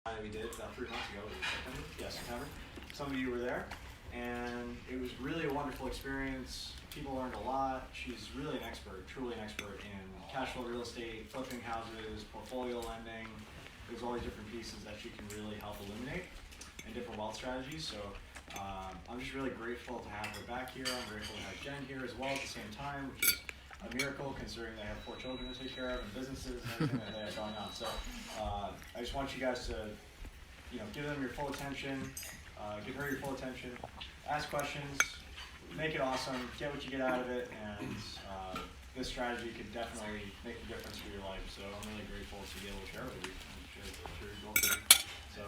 We did about 3 months ago. September? Yes, September. Some of you were there, and it was really a wonderful experience. People learned a lot. She's really an expert, truly an expert in cash flow real estate, flipping houses, portfolio lending. There's all these different pieces that she can really help illuminate and different wealth strategies. So I'm just really grateful to have her back here. I'm grateful to have Jen here as well at the same time, which is a miracle considering they have 4 children to take care of and businesses and everything that they have going on. So I just want you guys to, give them your full attention, give her your full attention, ask questions, make it awesome, get what you get out of it, and this strategy could definitely make a difference for your life. So I'm really grateful to be able to share it with you. So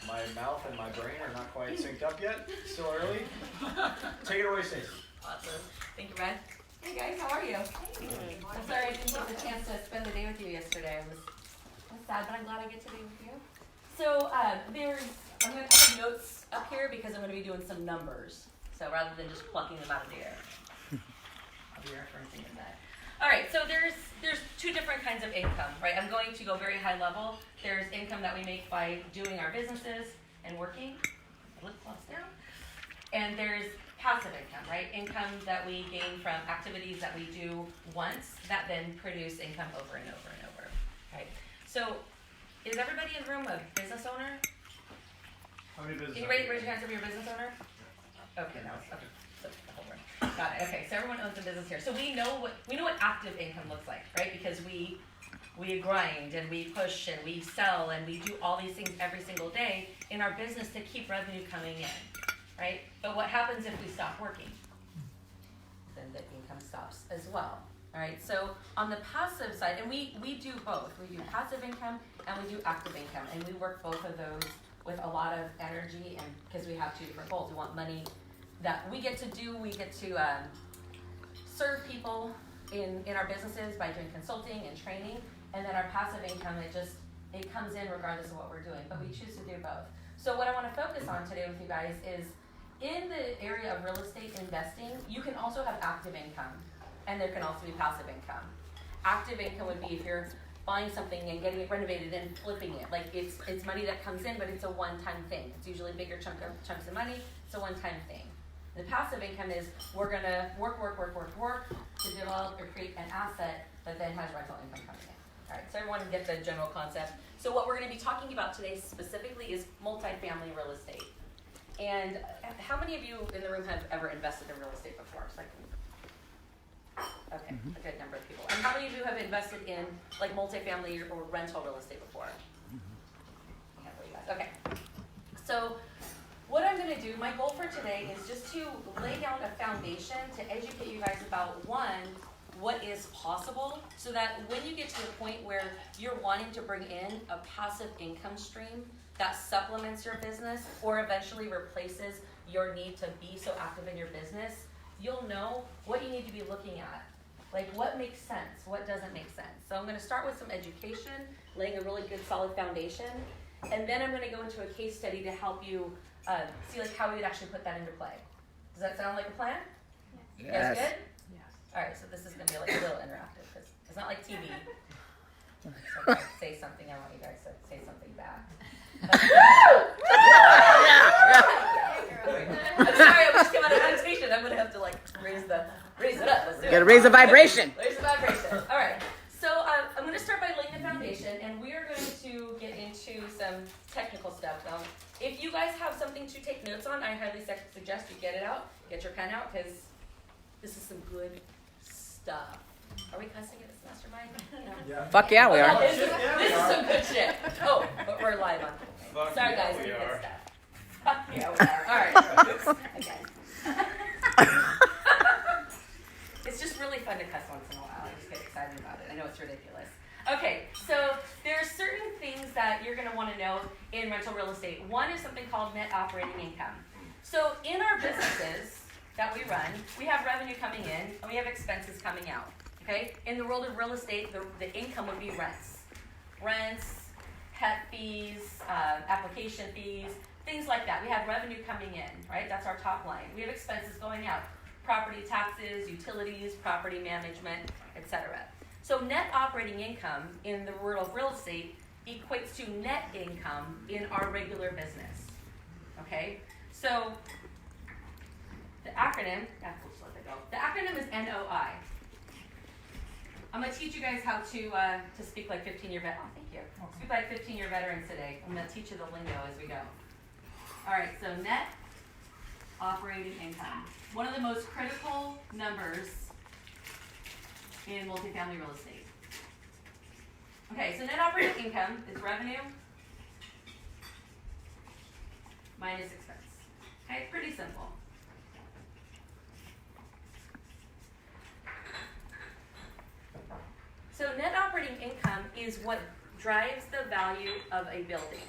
my mouth and my brain are not quite synced up yet. It's still early. Take it away, Stacy. Awesome. Thank you, Brad. Hey guys, how are you? I'm sorry I didn't get the chance to spend the day with you yesterday. I was sad, but I'm glad I get to be with you. So I'm going to have notes up here because I'm going to be doing some numbers. So rather than just plucking them out of the air, I'll be referencing that. All right, so there's 2 different kinds of income, right? I'm going to go very high level. There's income that we make by doing our businesses and working. Flip flops down. And there's passive income, right? Income that we gain from activities that we do once that then produce income over and over and over, right? So is everybody in the room a business owner? How many business Can you raise your hands if you're a business owner? Okay, that was okay. So the whole room. Got it. Okay, so everyone owns a business here. So we know what active income looks like, right? Because we grind and we push and we sell and we do all these things every single day in our business to keep revenue coming in. Right? But what happens if we stop working? Then the income stops as well. All right. So on the passive side, and we do both. We do passive income and we do active income, and we work both of those with a lot of energy, and because we have 2 different goals. We want money that we get to do. We get to serve people in our businesses by doing consulting and training, and then our passive income it comes in regardless of what we're doing. But we choose to do both. So what I want to focus on today with you guys is, in the area of real estate investing, you can also have active income, and there can also be passive income. Active income would be if you're buying something and getting it renovated and flipping it. Like it's money that comes in, but it's a one-time thing. It's usually bigger chunks of money. It's a one-time thing. The passive income is we're going to work to develop or create an asset that then has rental income coming in. All right, so everyone get the general concept. So what we're going to be talking about today specifically is multifamily real estate. And how many of you in the room have ever invested in real estate before? Okay, a good number of people. And how many of you have invested in like multifamily or rental real estate before? I can't believe that. Okay. So what I'm going to do, my goal for today is just to lay down a foundation to educate you guys about, one, what is possible, so that when you get to the point where you're wanting to bring in a passive income stream that supplements your business or eventually replaces your need to be so active in your business, you'll know what you need to be looking at. Like what makes sense, what doesn't make sense. So I'm going to start with some education, laying a really good solid foundation, and then I'm going to go into a case study to help you see like how we would actually put that into play. Does that sound like a plan? Yes. You guys good? Yes. All right, so this is going to be like a little interactive because it's not like TV. So if I say something, I want you guys to say something back. I'm sorry, I just came out of meditation. I'm gonna have to like raise it up. Let's do it. Gotta raise the vibration. Raise the vibration. All right. So I'm gonna start by laying the foundation, and we are going to get into some technical stuff. Now, if you guys have something to take notes on, I highly suggest you get it out, get your pen out, because this is some good stuff. Are we cussing at this Mastermind? No. Yeah. Fuck yeah, we are. This is some good shit. Oh, but we're live on. Fuck Sorry yeah, guys, we we are. good stuff. Fuck yeah, we are. All right. Oops. Okay. It's just really fun to cuss once in a while. I just get excited about it. I know it's ridiculous. Okay, so there are certain things that you're going to want to know in rental real estate. One is something called net operating income. So in our businesses that we run, we have revenue coming in and we have expenses coming out. Okay? In the world of real estate, the income would be rents. Rents, pet fees, application fees, things like that. We have revenue coming in, right? That's our top line. We have expenses going out. Property taxes, utilities, property management, etc. So net operating income in the world of real estate equates to net income in our regular business. Okay? So the acronym, oops, let that go. The acronym is NOI. I'm going to teach you guys how to speak like 15-year veterans. Oh, thank you. Speak like 15-year veterans today. I'm going to teach you the lingo as we go. All right, so net operating income. One of the most critical numbers in multifamily real estate. Okay, so net operating income is revenue minus expense. Okay, pretty simple. So net operating income is what drives the value of a building.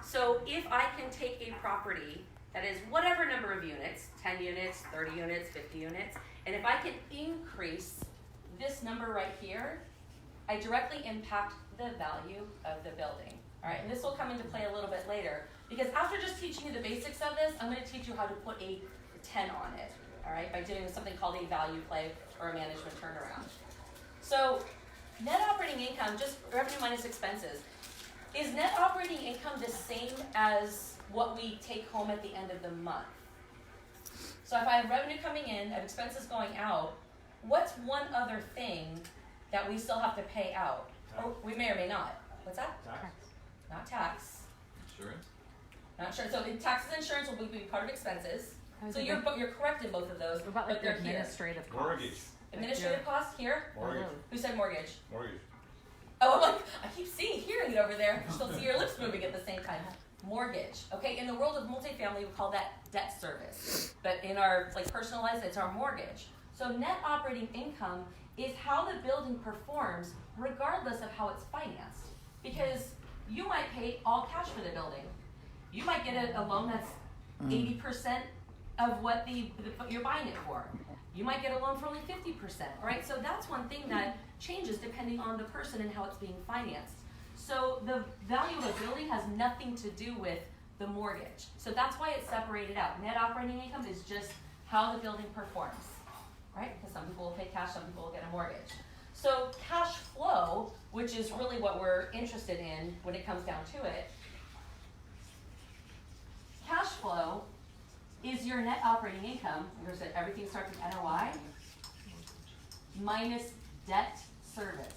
So if I can take a property that is whatever number of units, 10 units, 30 units, 50 units, and if I can increase this number right here, I directly impact the value of the building. All right, and this will come into play a little bit later, because after just teaching you the basics of this, I'm going to teach you how to put a 10 on it, all right, by doing something called a value play or a management turnaround. So net operating income, just revenue minus expenses. Is net operating income the same as what we take home at the end of the month? So if I have revenue coming in, I have expenses going out, what's one other thing that we still have to pay out? Or we may or may not. What's that? Tax. Not tax. Insurance? Not insurance. So taxes and insurance will be part of expenses. So you're correct in both of those, What about but like they're the here. administrative costs? Mortgage. Administrative costs here? Mortgage. Who said mortgage? Mortgage. Oh, I'm like, I keep hearing it over there. You still see your lips moving at the same time. Mortgage. Okay, in the world of multifamily, we call that debt service. But in our personal lives, it's our mortgage. So net operating income is how the building performs regardless of how it's financed. Because you might pay all cash for the building. You might get a loan that's 80% of what you're buying it for. You might get a loan for only 50%, right? So that's one thing that changes depending on the person and how it's being financed. So the value of a building has nothing to do with the mortgage. So that's why it's separated out. Net operating income is just how the building performs, right? Because some people will pay cash, some people will get a mortgage. So cash flow, which is really what we're interested in when it comes down to it, cash flow is your net operating income. Remember, said everything starts with NOI minus debt service.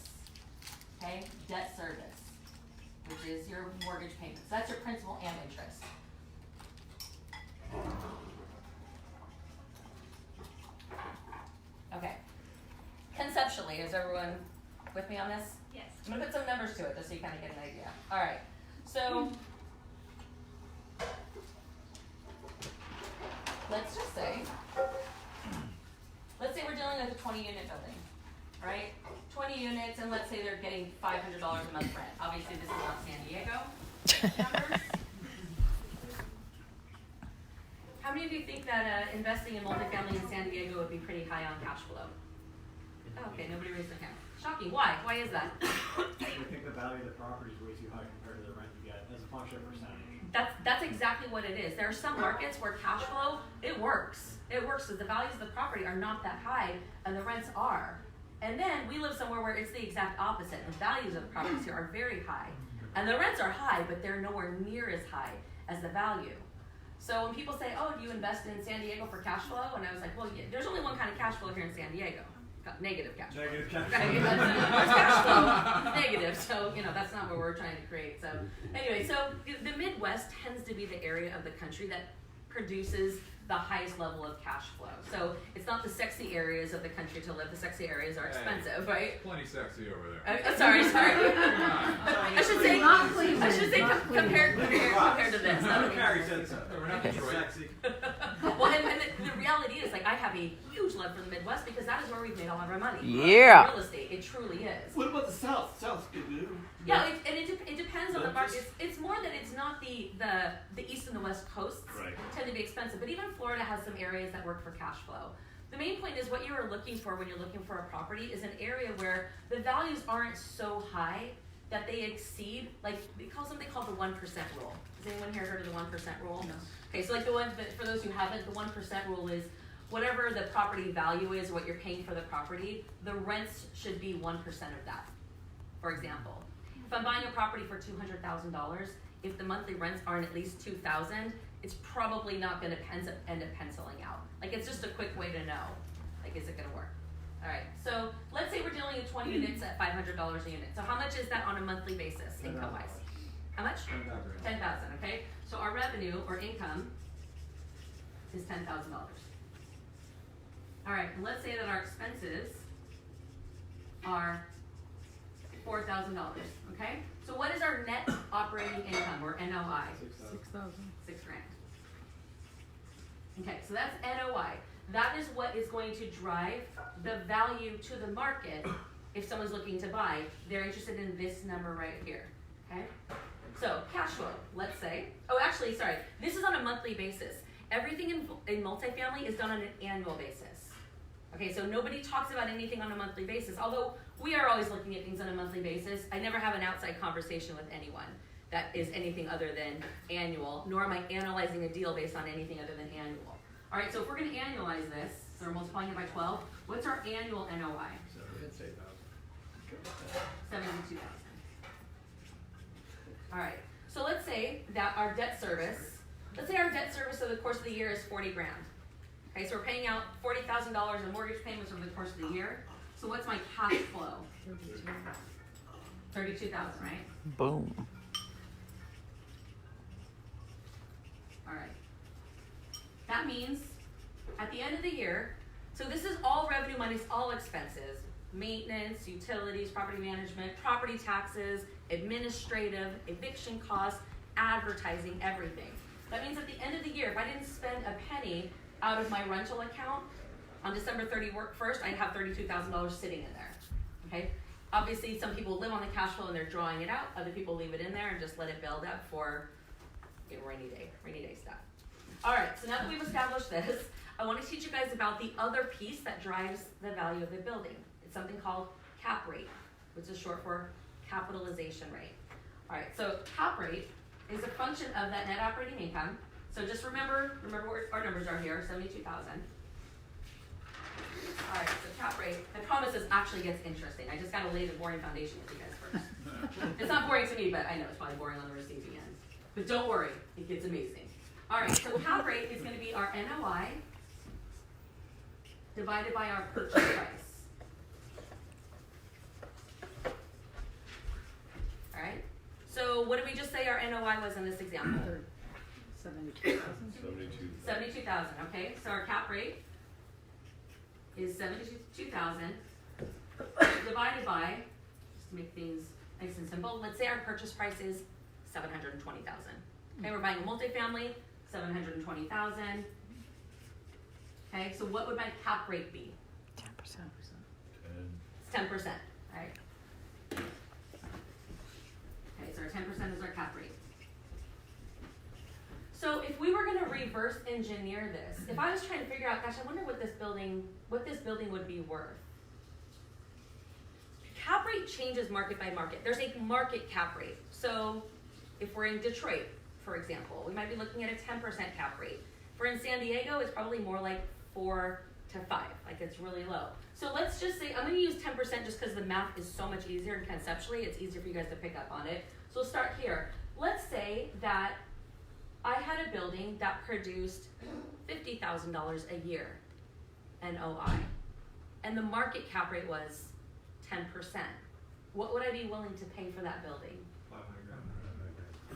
Okay, debt service, which is your mortgage payments. That's your principal and interest. Okay. Conceptually, is everyone with me on this? Yes. I'm gonna put some numbers to it just so you kind of get an idea. All right. So let's just say, we're dealing with a 20-unit building, right? 20 units, and let's say they're getting $500 a month rent. Obviously, this is not San Diego numbers. How many of you think that investing in multifamily in San Diego would be pretty high on cash flow? Oh, okay, nobody raised their hand. Shocking. Why? Why is that? I think the value of the property is way too high compared to the rent you get as a function of percentage. That's exactly what it is. There are some markets where cash flow, it works. It works because the values of the property are not that high and the rents are. And then we live somewhere where it's the exact opposite. The values of the properties here are very high. And the rents are high, but they're nowhere near as high as the value. So when people say, oh, do you invest in San Diego for cash flow? And I was like, well, yeah, there's only one kind of cash flow here in San Diego. Negative cash flow. Negative cash Right? flow. There's cash flow, negative, so that's not what we're trying to create. So anyway, so the Midwest tends to be the area of the country that produces the highest level of cash flow. So it's not the sexy areas of the country to live. The sexy areas are expensive, right? Plenty sexy over there. Sorry. Come I should say compared to this. Carrie said so. We're not Detroit. Sexy. Well, and the reality is, I have a huge love for the Midwest because that is where we've made all of our money. Yeah. Real estate, it truly is. What about the South? South's good, dude. Yeah, it depends on the market. It's more that it's not the East and the West coasts Right. tend to be expensive, but even Florida has some areas that work for cash flow. The main point is what you are looking for when you're looking for a property is an area where the values aren't so high that they exceed, they call something called the 1% rule. Has anyone here heard of the 1% rule? No. Okay, so for those who haven't, the 1% rule is whatever the property value is, what you're paying for the property, the rents should be 1% of that, for example. If If I'm buying a property for $200,000, if the monthly rents aren't at least $2,000, it's probably not gonna end up penciling out. Like, it's just a quick way to know, like, is it gonna work? All right, so let's say we're dealing with 20 units at $500 a unit. So how much is that on a monthly basis, income-wise? How much? 10,000, okay? So our revenue or income is $10,000. All right, and let's say that our expenses are $4,000, okay? So what is our net operating income or NOI? 6,000. $6,000. Okay, so that's NOI. That is what is going to drive the value to the market if someone's looking to buy. They're interested in this number right here, okay? So cash flow, let's say, oh actually, sorry, this is on a monthly basis. Everything in multifamily is done on an annual basis. Okay, so nobody talks about anything on a monthly basis, although we are always looking at things on a monthly basis. I never have an outside conversation with anyone that is anything other than annual, nor am I analyzing a deal based on anything other than annual. All right, so if we're gonna analyze this, so we're multiplying it by 12, what's our annual NOI? 72,000. All right, so let's say that our debt service, over the course of the year is 40 grand. Okay, so we're paying out $40,000 in mortgage payments over the course of the year. So what's my cash flow? 32,000, right? Boom. All right. That means at the end of the year, so this is all revenue minus all expenses, maintenance, utilities, property management, property taxes, administrative, eviction costs, advertising, everything. That means at the end of the year, if I didn't spend a penny out of my rental account, on December 31st, I'd have $32,000 sitting in there, okay? Obviously, some people live on the cash flow and they're drawing it out. Other people leave it in there and just let it build up for rainy day stuff. All right, so now that we've established this, I want to teach you guys about the other piece that drives the value of the building. It's something called cap rate, which is short for capitalization rate. All right, so cap rate is a function of that net operating income. So just remember what our numbers are here, 72,000. All right, so cap rate, I promise this actually gets interesting. I just got to lay the boring foundation with you guys first. It's not boring to me, but I know it's probably boring on the receiving end. But don't worry, it gets amazing. All right, so cap rate is going to be our NOI divided by our purchase price. All right, so what did we just say our NOI was in this example? 72,000. 72,000, okay? So our cap rate is 72,000 divided by, just to make things nice and simple, let's say our purchase price is 720,000. Okay, we're buying a multifamily, 720,000. Okay, so what would my cap rate be? 10%. It's 10%, right? Okay, so our 10% is our cap rate. So if we were gonna reverse engineer this, if I was trying to figure out, gosh, I wonder what this building would be worth. Cap rate changes market by market. There's a market cap rate. So if we're in Detroit, for example, we might be looking at a 10% cap rate. If we're in San Diego, it's probably more like 4 to 5, like it's really low. So let's just say, I'm gonna use 10% just because the math is so much easier and conceptually, it's easier for you guys to pick up on it. So we'll start here. Let's say that I had a building that produced $50,000 a year NOI, and the market cap rate was 10%. What would I be willing to pay for that building?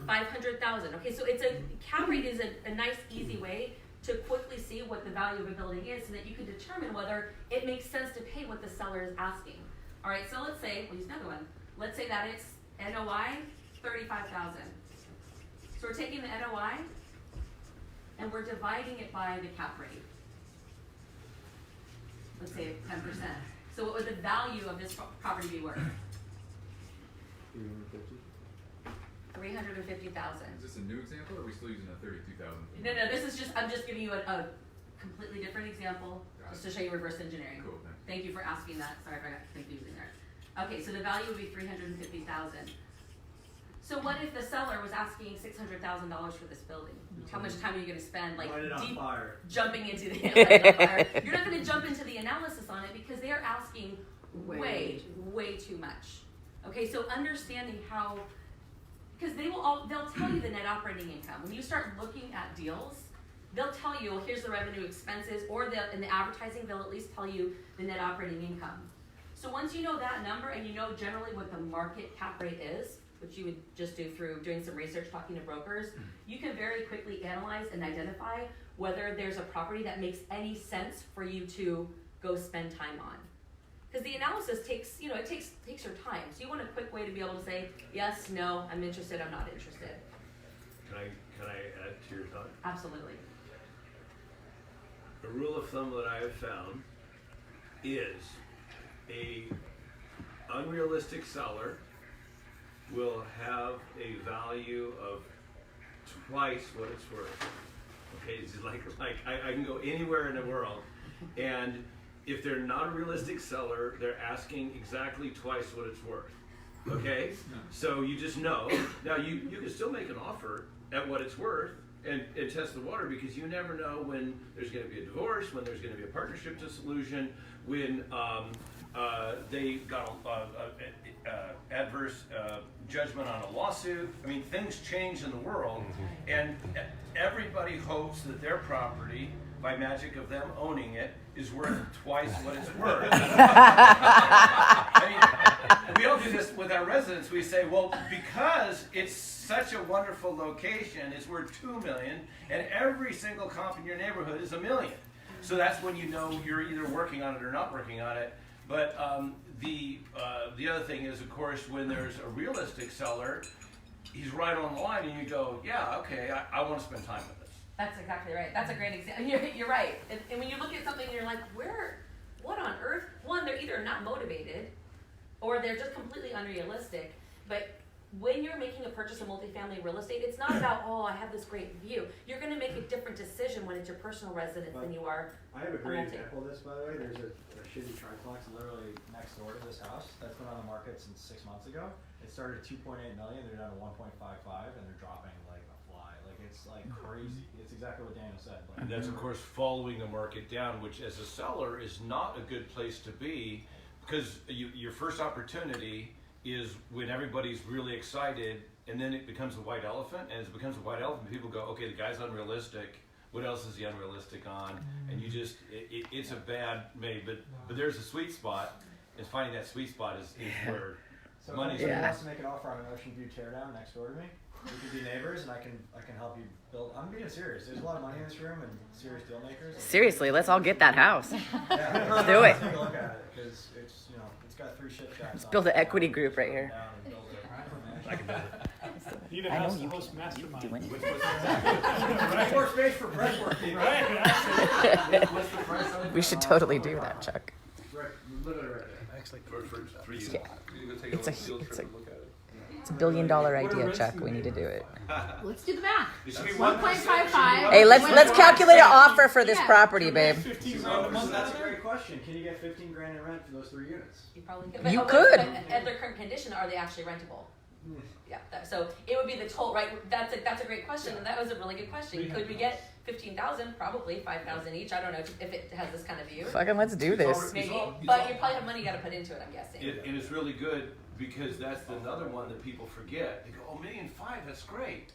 500,000. Okay, so it's a cap rate is a nice, easy way to quickly see what the value of a building is, so that you can determine whether it makes sense to pay what the seller is asking. All right, so let's say we'll use another one. Let's say that it's NOI 35,000. So we're taking the NOI and we're dividing it by the cap rate. Let's say 10%. So what would the value of this property be worth? 350,000. Is this a new example, or are we still using a 32,000? No, this is just, I'm just giving you a completely different example, just to show you reverse engineering. Cool, thanks. Thank you for asking that. Sorry if I got confusing there. Okay, so the value would be 350,000. So what if the seller was asking $600,000 for this building? How much time are you going to spend, like, Light it on fire. jumping into the light it on fire? You're not going to jump into the analysis on it because they are asking way too much. Okay, so understanding how, because they'll tell you the net operating income. When you start looking at deals, they'll tell you, well, here's the revenue expenses, or in the advertising, they'll at least tell you the net operating income. So once you know that number and you know generally what the market cap rate is, which you would just do through doing some research, talking to brokers, you can very quickly analyze and identify whether there's a property that makes any sense for you to go spend time on. Because the analysis takes your time. So you want a quick way to be able to say, yes, no, I'm interested, I'm not interested. Can I add to your thought? Absolutely. A rule of thumb that I have found is a unrealistic seller will have a value of twice what it's worth. Okay, it's like I can go anywhere in the world, and if they're not a realistic seller, they're asking exactly twice what it's worth. Okay, so you just know. Now you can still make an offer at what it's worth and test the water, because you never know when there's going to be a divorce, when there's going to be a partnership dissolution, when they got adverse judgment on a lawsuit. I mean, things change in the world, and everybody hopes that their property, by magic of them owning it, is worth twice what it's worth. I mean, we all do this with our residents. We say, well, because it's such a wonderful location, it's worth $2 million, and every single comp in your neighborhood is $1 million. So that's when you know you're either working on it or not working on it. But the other thing is, of course, when there's a realistic seller, he's right on the line, and you go, yeah, okay, I want to spend time with this. That's exactly right. That's a great example. You're right. And when you look at something, you're like, what on earth? One, they're either not motivated, or they're just completely unrealistic. But when you're making a purchase of multifamily real estate, it's not about, oh, I have this great view. You're going to make a different decision when it's your personal residence than you are. I have a great example of this, by the way. There's a shitty triplex literally next door to this house that's been on the market since 6 months ago. It started at 2.8 million. They're down to 1.55, and they're dropping like a fly. Like, it's like crazy. It's exactly what Daniel said. Like, And that's, of course, following the market down, which as a seller is not a good place to be, because your first opportunity is when everybody's really excited, and then it becomes a white elephant, and as it becomes a white elephant, people go, okay, the guy's unrealistic. What else is he unrealistic on? And you just, it's a bad maybe, but there's a sweet spot, and finding that sweet spot is where so money's. if somebody wants to make an offer on an Ocean View teardown next door to me, we could be neighbors, and I can help you build. I'm being serious. There's a lot of money in this room and serious deal makers. Seriously, let's all get that house. Yeah, Let's do it. Take a look at it, because it's it's got 3 ship shacks. Let's build an equity group right here. I can build it. You need a I know house to you host can. Mastermind. You doing it? Right. More space for breathwork, people. Right. What's the price on it? We should totally do that, Chuck. Right, literally right there. Actually, For you. Yeah. you go take It's a- field it's trip a- and look at it. It's $1 billion idea, Chuck. We need to do it. Let's do the math. It should be 1.55. Hey, let's calculate an offer for this Yeah. property, babe. 15 grand a month That's out a of there? great question. Can you get 15 grand in rent for those 3 units? You probably could. You But could. at their current condition, are they actually rentable? Yeah. So it would be the total, right? That's a great question, and that was a really good question. Could we get 15,000? Probably 5,000 each. I don't know if it has this kind of view. Fucking let's do this. Maybe, It's but all- you probably have money you got to put into it. I'm guessing. And it's really good, because that's another one that people forget. They go, oh, $1.5 million, that's great.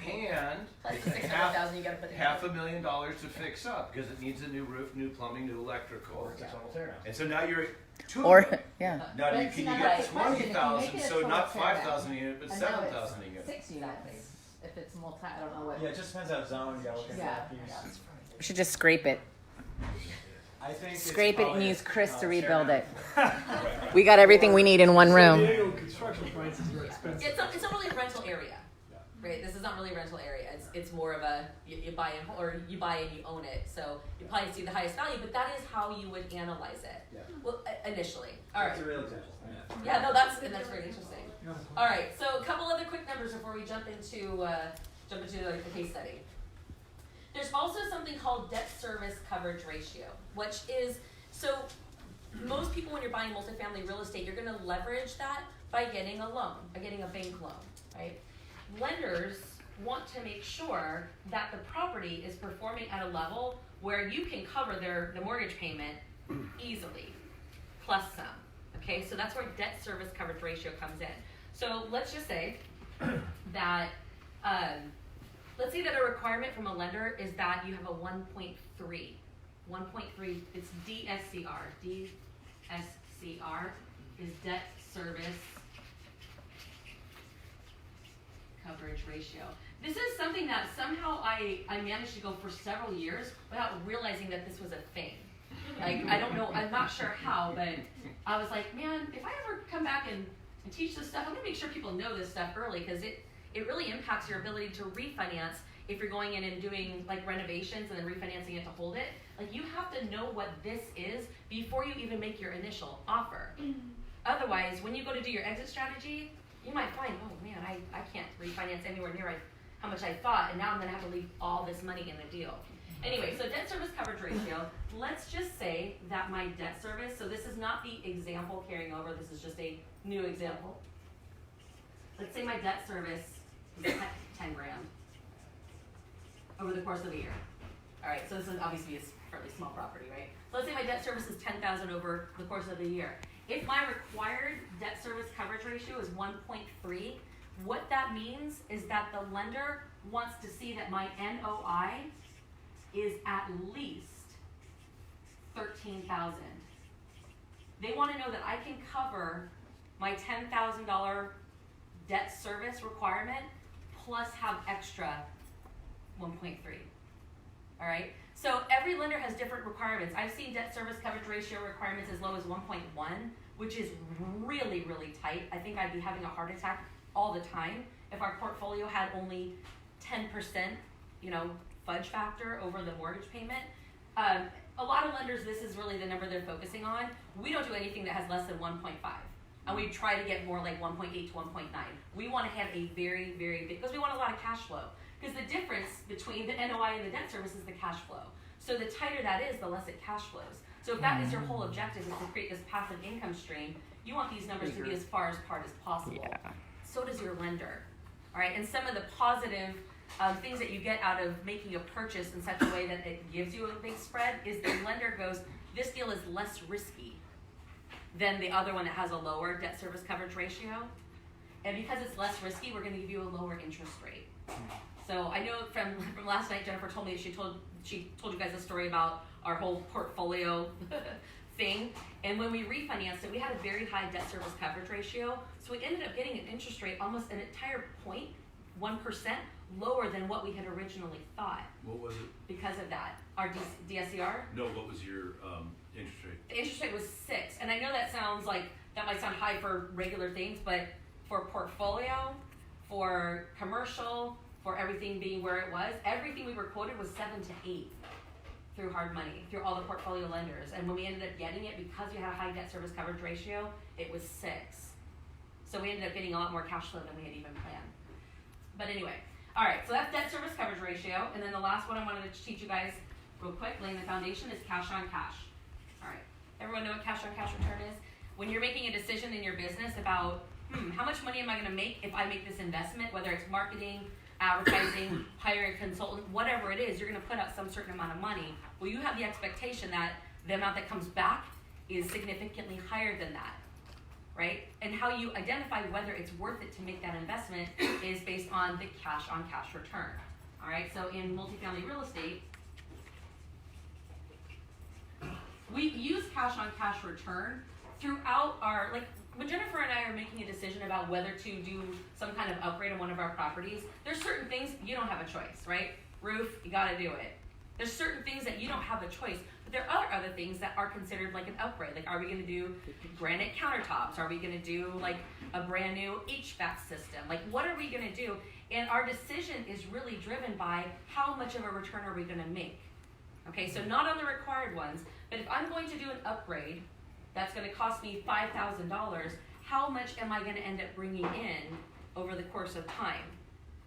And Plus it's the 600,000 you got to put into it. $500,000 to fix up, because it needs a new roof, new plumbing, new electrical. It's a total teardown. And so now you're at $2 Or, million. yeah. Now But you it's can not you right. get question. If you 20,000, make it a so total not teardown, 5,000 a unit, but and now 7,000 a it's unit. 6 units. If it's multi, I don't know what. Yeah, it just depends how zoned. You gotta look at Yeah. that piece. We should just scrape it. I think it's Scrape it and probably use a, Chris to teardown. rebuild it. We got everything we need in one room. San Diego construction prices are expensive. It's not really a rental area, right? This is not really a rental area. It's more of a you buy and you own it. So you probably see the highest value, but that is how you would analyze it. Yeah. Well, initially. All right. That's a real example. Yeah, no, that's very interesting. All right, so a couple other quick numbers before we jump into the case study. There's also something called debt service coverage ratio, which is, so most people when you're buying multifamily real estate, you're gonna leverage that by getting a loan, by getting a bank loan, right? Lenders want to make sure that the property is performing at a level where you can cover the mortgage payment easily, plus some, Okay, so that's where debt service coverage ratio comes in. So let's just say that, let's say that a requirement from a lender is that you have a 1.3. 1.3, it's DSCR. DSCR is debt service coverage ratio. This is something that somehow I managed to go for several years without realizing that this was a thing. Like, I don't know, I'm not sure how, but I was like, man, if I ever come back and teach this stuff, I'm gonna make sure people know this stuff early, because it really impacts your ability to refinance if you're going in and doing like renovations and then refinancing it to hold it. Like, you have to know what this is before you even make your initial offer. Otherwise, when you go to do your exit strategy, you might find, oh man, I can't refinance anywhere near how much I thought, and now I'm gonna have to leave all this money in the deal. Anyway, so debt service coverage ratio, let's just say that my debt service, so this is not the example carrying over, this is just a new example. Let's say my debt service is 10 grand over the course of a year. All right, so this is obviously a fairly small property, right? So let's say my debt service is 10,000 over the course of the year. If my required debt service coverage ratio is 1.3, what that means is that the lender wants to see that my NOI is at least 13,000. They want to know that I can cover my $10,000 debt service requirement plus have extra 1.3. All right. So every lender has different requirements. I've seen debt service coverage ratio requirements as low as 1.1, which is really, really tight. I think I'd be having a heart attack all the time if our portfolio had only 10%, fudge factor over the mortgage payment. A lot of lenders, this is really the number they're focusing on. We don't do anything that has less than 1.5. And we try to get more like 1.8 to 1.9. We want to have a very, very big, because we want a lot of cash flow. Because the difference between the NOI and the debt service is the cash flow. So the tighter that is, the less it cash flows. So if that is your whole objective, is to create this passive income stream, you want these numbers to be as far apart as possible. Yeah. So does your lender. All right, and some of the positive things that you get out of making a purchase in such a way that it gives you a big spread is the lender goes, this deal is less risky than the other one that has a lower debt service coverage ratio. And because it's less risky, we're going to give you a lower interest rate. So I know from last night, Jennifer told me she told you guys a story about our whole portfolio thing. And when we refinanced it, we had a very high debt service coverage ratio. So we ended up getting an interest rate almost an entire 1% lower than what we had originally thought. What was it? Because of that. Our DSCR? No, what was your interest rate? The interest rate was 6. And I know that might sound high for regular things, but for portfolio, for commercial, for everything being where it was, everything we were quoted was 7 to 8 through hard money, through all the portfolio lenders. And when we ended up getting it, because we had a high debt service coverage ratio, it was 6. So we ended up getting a lot more cash flow than we had even planned. But anyway, all right, so that's debt service coverage ratio. And then the last one I wanted to teach you guys real quick, laying the foundation, is cash on cash. All right, everyone know what cash on cash return is? When you're making a decision in your business about, how much money am I gonna make if I make this investment, whether it's marketing, advertising, hiring a consultant, whatever it is, you're gonna put out some certain amount of money. Well, you have the expectation that the amount that comes back is significantly higher than that, right? And how you identify whether it's worth it to make that investment is based on the cash on cash return. All right, so in multifamily real estate, we use cash on cash return throughout our, when Jennifer and I are making a decision about whether to do some kind of upgrade on one of our properties, there's certain things you don't have a choice, right? Roof, you gotta do it. There's certain things that you don't have a choice, but there are other things that are considered like an upgrade. Like, are we gonna do granite countertops? Are we gonna do like a brand new HVAC system? Like, what are we gonna do? And our decision is really driven by how much of a return are we gonna make. Okay, so not on the required ones, but if I'm going to do an upgrade that's gonna cost me $5,000, how much am I gonna end up bringing in over the course of time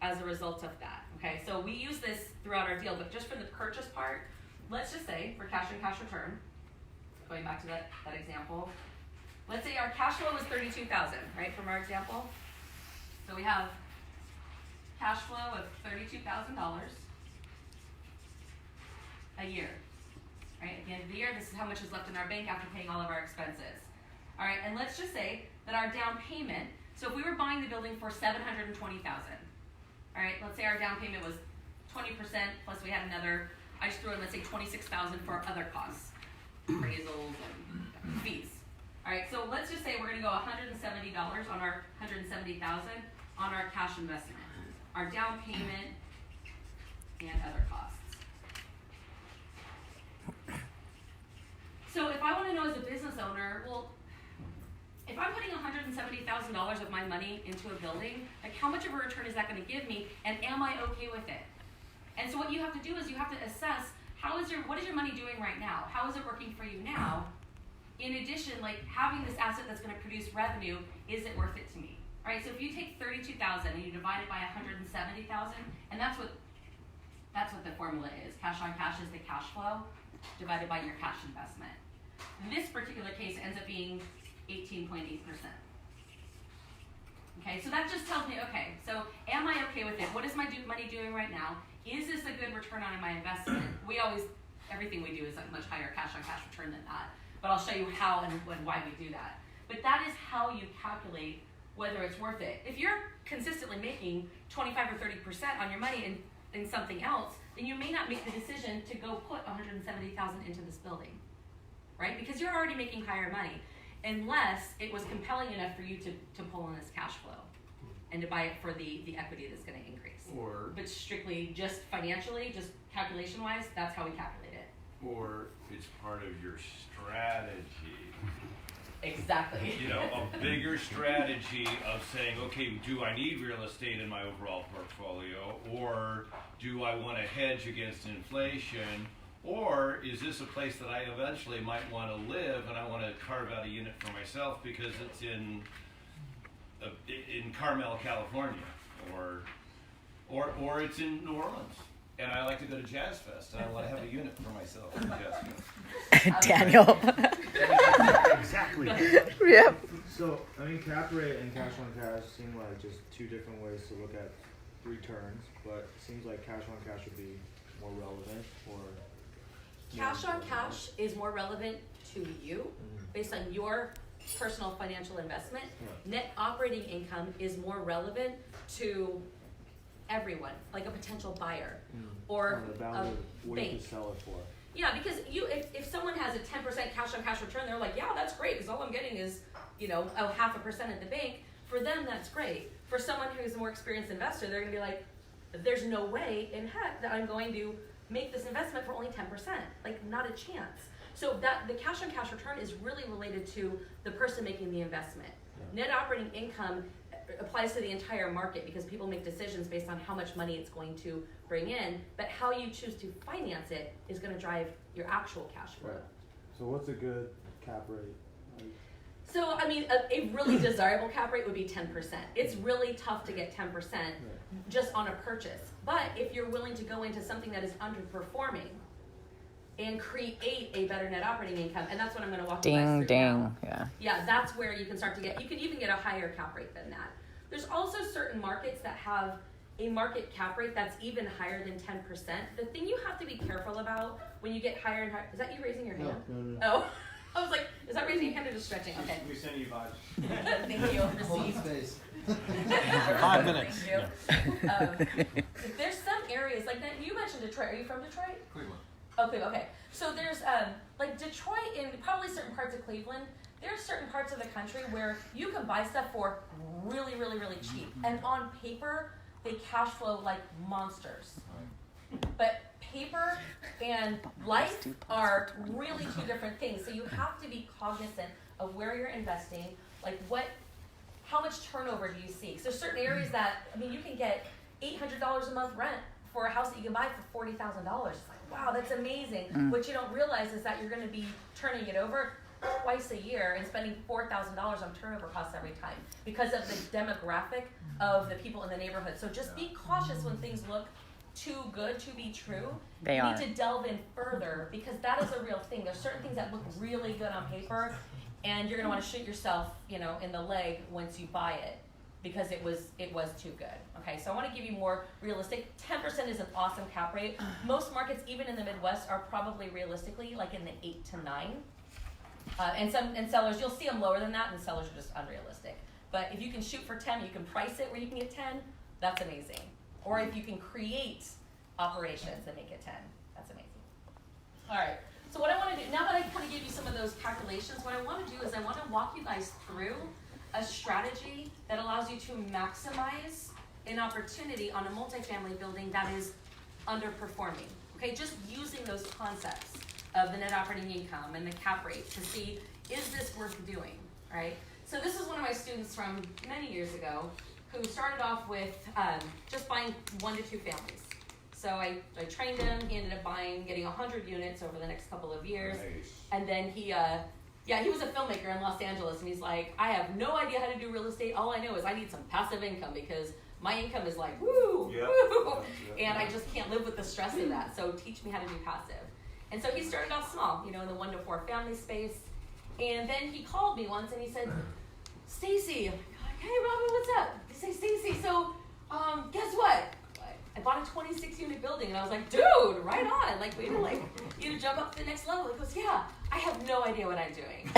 as a result of that? Okay, so we use this throughout our deal, but just for the purchase part, let's just say for cash on cash return, going back to that example, let's say our cash flow was $32,000, right, from our example. So we have cash flow of $32,000 a year. Right, at the end of the year, this is how much is left in our bank after paying all of our expenses. All right, and let's just say that our down payment, so if we were buying the building for $720,000, all right, let's say our down payment was 20% plus we had another, I just threw in, let's say $26,000 for other costs, appraisals and fees. All right, so let's just say we're gonna go $170 on our $170,000 on our cash investment, our down payment and other costs. So if I wanna know as a business owner, well, if I'm putting $170,000 of my money into a building, like how much of a return is that gonna give me, and am I okay with it? And so what you have to do is you have to assess what is your money doing right now? How is it working for you now? In addition, like having this asset that's gonna produce revenue, is it worth it to me? All right, so if you take $32,000 and you divide it by $170,000, and that's what the formula is. Cash on cash is the cash flow divided by your cash investment. This particular case ends up being 18.8%. Okay, so that just tells me, okay, so am I okay with it? What is my money doing right now? Is this a good return on my investment? Everything we do is a much higher cash on cash return than that. But I'll show you how and why we do that. But that is how you calculate whether it's worth it. If you're consistently making 25 or 30% on your money in something else, then you may not make the decision to go put $170,000 into this building, right? Because you're already making higher money, unless it was compelling enough for you to pull in this cash flow and to buy it for the equity that's going to increase. But strictly just financially, just calculation-wise, that's how we calculate it. Or it's part of your strategy. Exactly. You know, a bigger strategy of saying, okay, do I need real estate in my overall portfolio? Or do I want to hedge against inflation? Or is this a place that I eventually might want to live and I want to carve out a unit for myself because it's in Carmel, California, or it's in New Orleans, and I like to go to Jazz Fest and I want to have a unit for myself in Jazz Fest. Daniel. Exactly. Yep. So, I mean, cap rate and cash on cash seem like just two different ways to look at returns, but it seems like cash on cash would be more relevant, or Cash on cash is more relevant to you based on your personal financial investment. Net operating income is more relevant to everyone, like a potential buyer or the value, a what bank. you sell it for. Yeah, because if someone has a 10% cash on cash return, they're like, yeah, that's great because all I'm getting is, a 0.5% at the bank. For them, that's great. For someone who's a more experienced investor, they're gonna be like, there's no way in heck that I'm going to make this investment for only 10%, like not a chance. So that the cash on cash return is really related to the person making the investment. Net operating income applies to the entire market because people make decisions based on how much money it's going to bring in, but how you choose to finance it is going to drive your actual cash flow. Right. So what's a good cap rate? So, I mean, a really desirable cap rate would be 10%. It's really tough to get 10% just on a purchase. But if you're willing to go into something that is underperforming and create a better net operating income, and that's what I'm going to walk you guys through now. Yeah, that's where you can start to get, you can even get a higher cap rate than that. There's also certain markets that have a market cap rate that's even higher than 10%. The thing you have to be careful about when you get higher and higher, is that you raising your hand? No. Oh. I was like, is that raising your hand or just stretching? Okay. We send you vibes. Thank you. Received. space. 5 minutes. Thank you. There's some areas, like that, you mentioned Detroit. Are you from Detroit? Cleveland. Oh, Cleveland, okay. So there's, like Detroit and probably certain parts of Cleveland, there's certain parts of the country where you can buy stuff for really, really, really cheap. And on paper, they cash flow like monsters. But paper and life are really two different things. So you have to be cognizant of where you're investing, like how much turnover do you see? So certain areas that, I mean, you can get $800 a month rent for a house that you can buy for $40,000. It's like, wow, that's amazing. What you don't realize is that you're going to be turning it over twice a year and spending $4,000 on turnover costs every time because of the demographic of the people in the neighborhood. So just be cautious when things look too good to be true. They you are. need to delve in further because that is a real thing. There's certain things that look really good on paper and you're going to want to shoot yourself, in the leg once you buy it because it was too good. Okay, so I want to give you more realistic. 10% is an awesome cap rate. Most markets, even in the Midwest, are probably realistically like in the 8 to 9. And sellers, you'll see them lower than that, and sellers are just unrealistic. But if you can shoot for 10, you can price it where you can get 10, that's amazing. Or if you can create operations that make it 10, that's amazing. All right, so what I want to do, now that I kind of gave you some of those calculations, what I want to do is I want to walk you guys through a strategy that allows you to maximize an opportunity on a multifamily building that is underperforming. Okay, just using those concepts of the net operating income and the cap rate to see, is this worth doing, right? So this is one of my students from many years ago who started off with just buying 1 to 2 families. So I trained him, he ended up getting 100 units over the next couple of years. Nice. And then he was a filmmaker in Los Angeles, and he's like, I have no idea how to do real estate. All I know is I need some passive income because my income is like, woo, woo, and I just can't live with the stress of that. So teach me how to do passive. And so he started off small, in the 1 to 4 family space. And then he called me once and he said, Stacy, I'm like, hey Robin, what's up? He said, Stacy, so guess what? I bought a 26-unit building, and I was like, dude, right on. Like, we were you to jump up to the next level. He goes, yeah, I have no idea what I'm doing.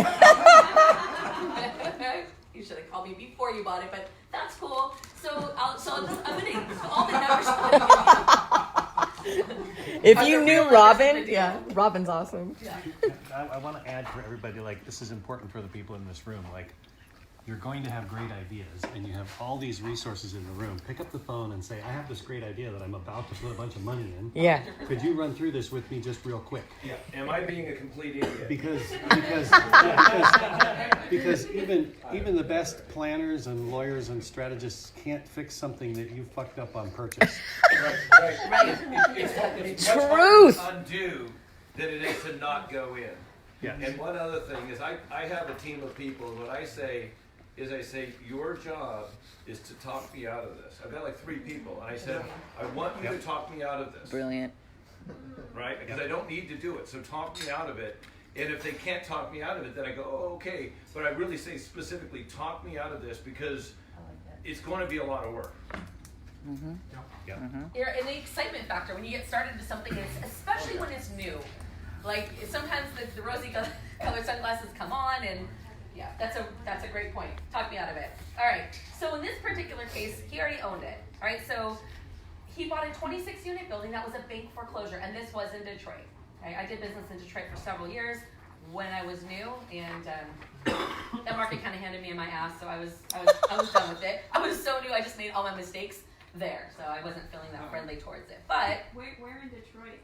You should have called me before you bought it, but that's cool. So I'm going to all the numbers. If you knew Robin, Robin's awesome. Yeah. I want to add for everybody, this is important for the people in this room. You're going to have great ideas, and you have all these resources in the room. Pick up the phone and say, I have this great idea that I'm about to put a bunch of money in. Yeah. Could you run through this with me just real quick? Yeah. Am I being a complete idiot? Because even the best planners and lawyers and strategists can't fix something that you fucked up on purchase. Right. It's much harder Truth. to undo than it is to not go in. Yeah. And one other thing is I have a team of people, and what I say is your job is to talk me out of this. I've got 3 people, and I said, I want you to talk me out of this. Brilliant. Right? Because I don't need to do it, so talk me out of it. And if they can't talk me out of it, then I go, oh, okay. But I really say specifically, talk me out of this because it's going to be a lot of work. Mm-hmm. Yeah. And the excitement factor when you get started into something, especially when it's new. Sometimes the rosy colored sunglasses come on, and yeah, that's a great point. Talk me out of it. All right. So in this particular case, he already owned it. All right. So he bought a 26-unit building that was a bank foreclosure, and this was in Detroit. Right? I did business in Detroit for several years when I was new, and that market kind of handed me in my ass. So I was done with it. I was so new. I just made all my mistakes there, so I wasn't feeling that friendly towards it. But Where in Detroit?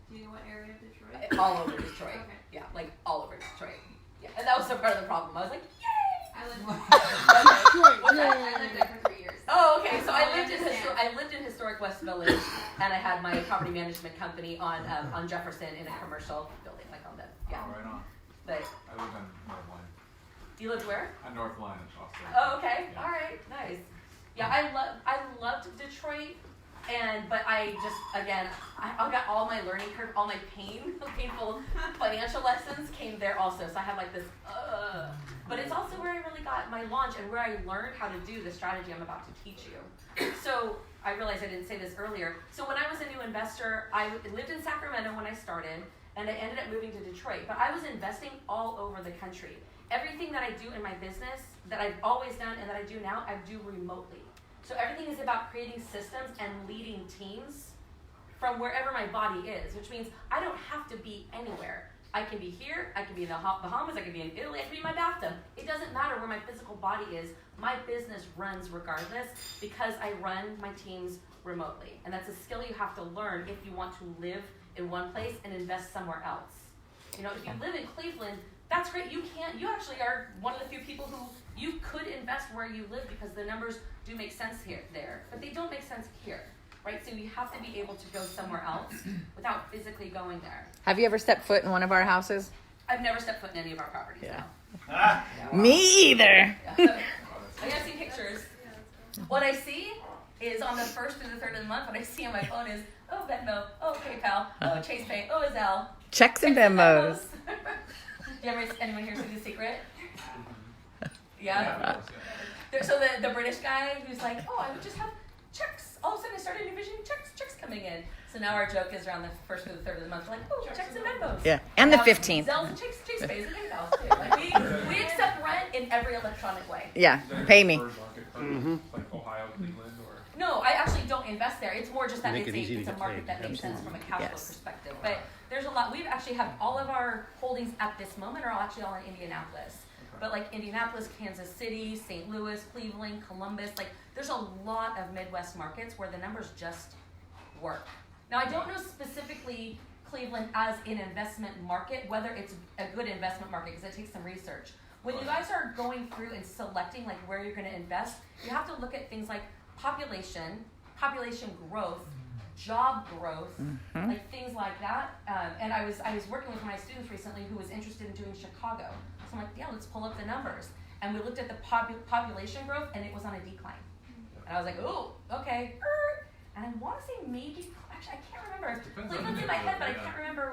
Do you know what area of Detroit? all over Detroit. Okay. Yeah, all over Detroit. Yeah, and that was part of the problem. I was like, yay! I lived I lived there for 3 years. Oh, okay. So I lived in historic West Village, and I had my property management company on Jefferson in a commercial building, on the Oh, right on. But I live in North Line. you lived where? On North Line in Boston. Oh, okay. Yeah. All right. Nice. Yeah, I loved Detroit, but I just I got all my learning curve, all my painful financial lessons came there also. So I have this. But it's also where I really got my launch and where I learned how to do the strategy I'm about to teach you. So I realized I didn't say this earlier. So when I was a new investor, I lived in Sacramento when I started, and I ended up moving to Detroit. But I was investing all over the country. Everything that I do in my business, that I've always done and that I do now, I do remotely. So everything is about creating systems and leading teams from wherever my body is, which means I don't have to be anywhere. I can be here, I can be in the Bahamas, I can be in Italy, I can be in my bathtub. It doesn't matter where my physical body is. My business runs regardless because I run my teams remotely. And that's a skill you have to learn if you want to live in one place and invest somewhere else. If you live in Cleveland, that's great. You actually are one of the few people who you could invest where you live because the numbers do make sense there, but they don't make sense here, right? So you have to be able to go somewhere else without physically going there. Have you ever stepped foot in one of our houses? I've never stepped foot in any of our properties. Yeah. No. Me either. Yeah. I gotta see pictures. What I see is on the 1st through the 3rd of the month, what I see on my phone is, oh, Venmo, oh, PayPal, oh, Chase Pay, oh, Zelle. Checks and Venmos. Do anyone here see The Secret? Yeah? So the British guy who's like, oh, I would just have checks. All of a sudden I started envisioning checks coming in. So now our joke is around the first or the third of the month, we're like, oh, checks and Venmos. Yeah, and the Now, 15th. Zells and Chase Pays and PayPal too. Like we accept rent in every electronic way. Yeah, pay me. Like Ohio, Cleveland, or No, I actually don't invest there. It's more just that Make it easy to it's a get market paid. that makes sense from a cash flow Yes. perspective. But there's a lot. We've actually have all of our holdings at this moment are actually all in Indianapolis. But like Indianapolis, Kansas City, St. Louis, Cleveland, Columbus, like there's a lot of Midwest markets where the numbers just work. Now I don't know specifically Cleveland as an investment market, whether it's a good investment market, because it takes some research. When you guys are going through and selecting like where you're going to invest, you have to look at things like population growth, job growth, like things like that. And I was working with my students recently who was interested in doing Chicago. So I'm like, yeah, let's pull up the numbers. And we looked at the population growth, and it was on a decline. And I was like, oh, okay. And I want to say maybe, actually, I can't remember. Depends on Cleveland's the in my head, but I neighborhood, can't remember.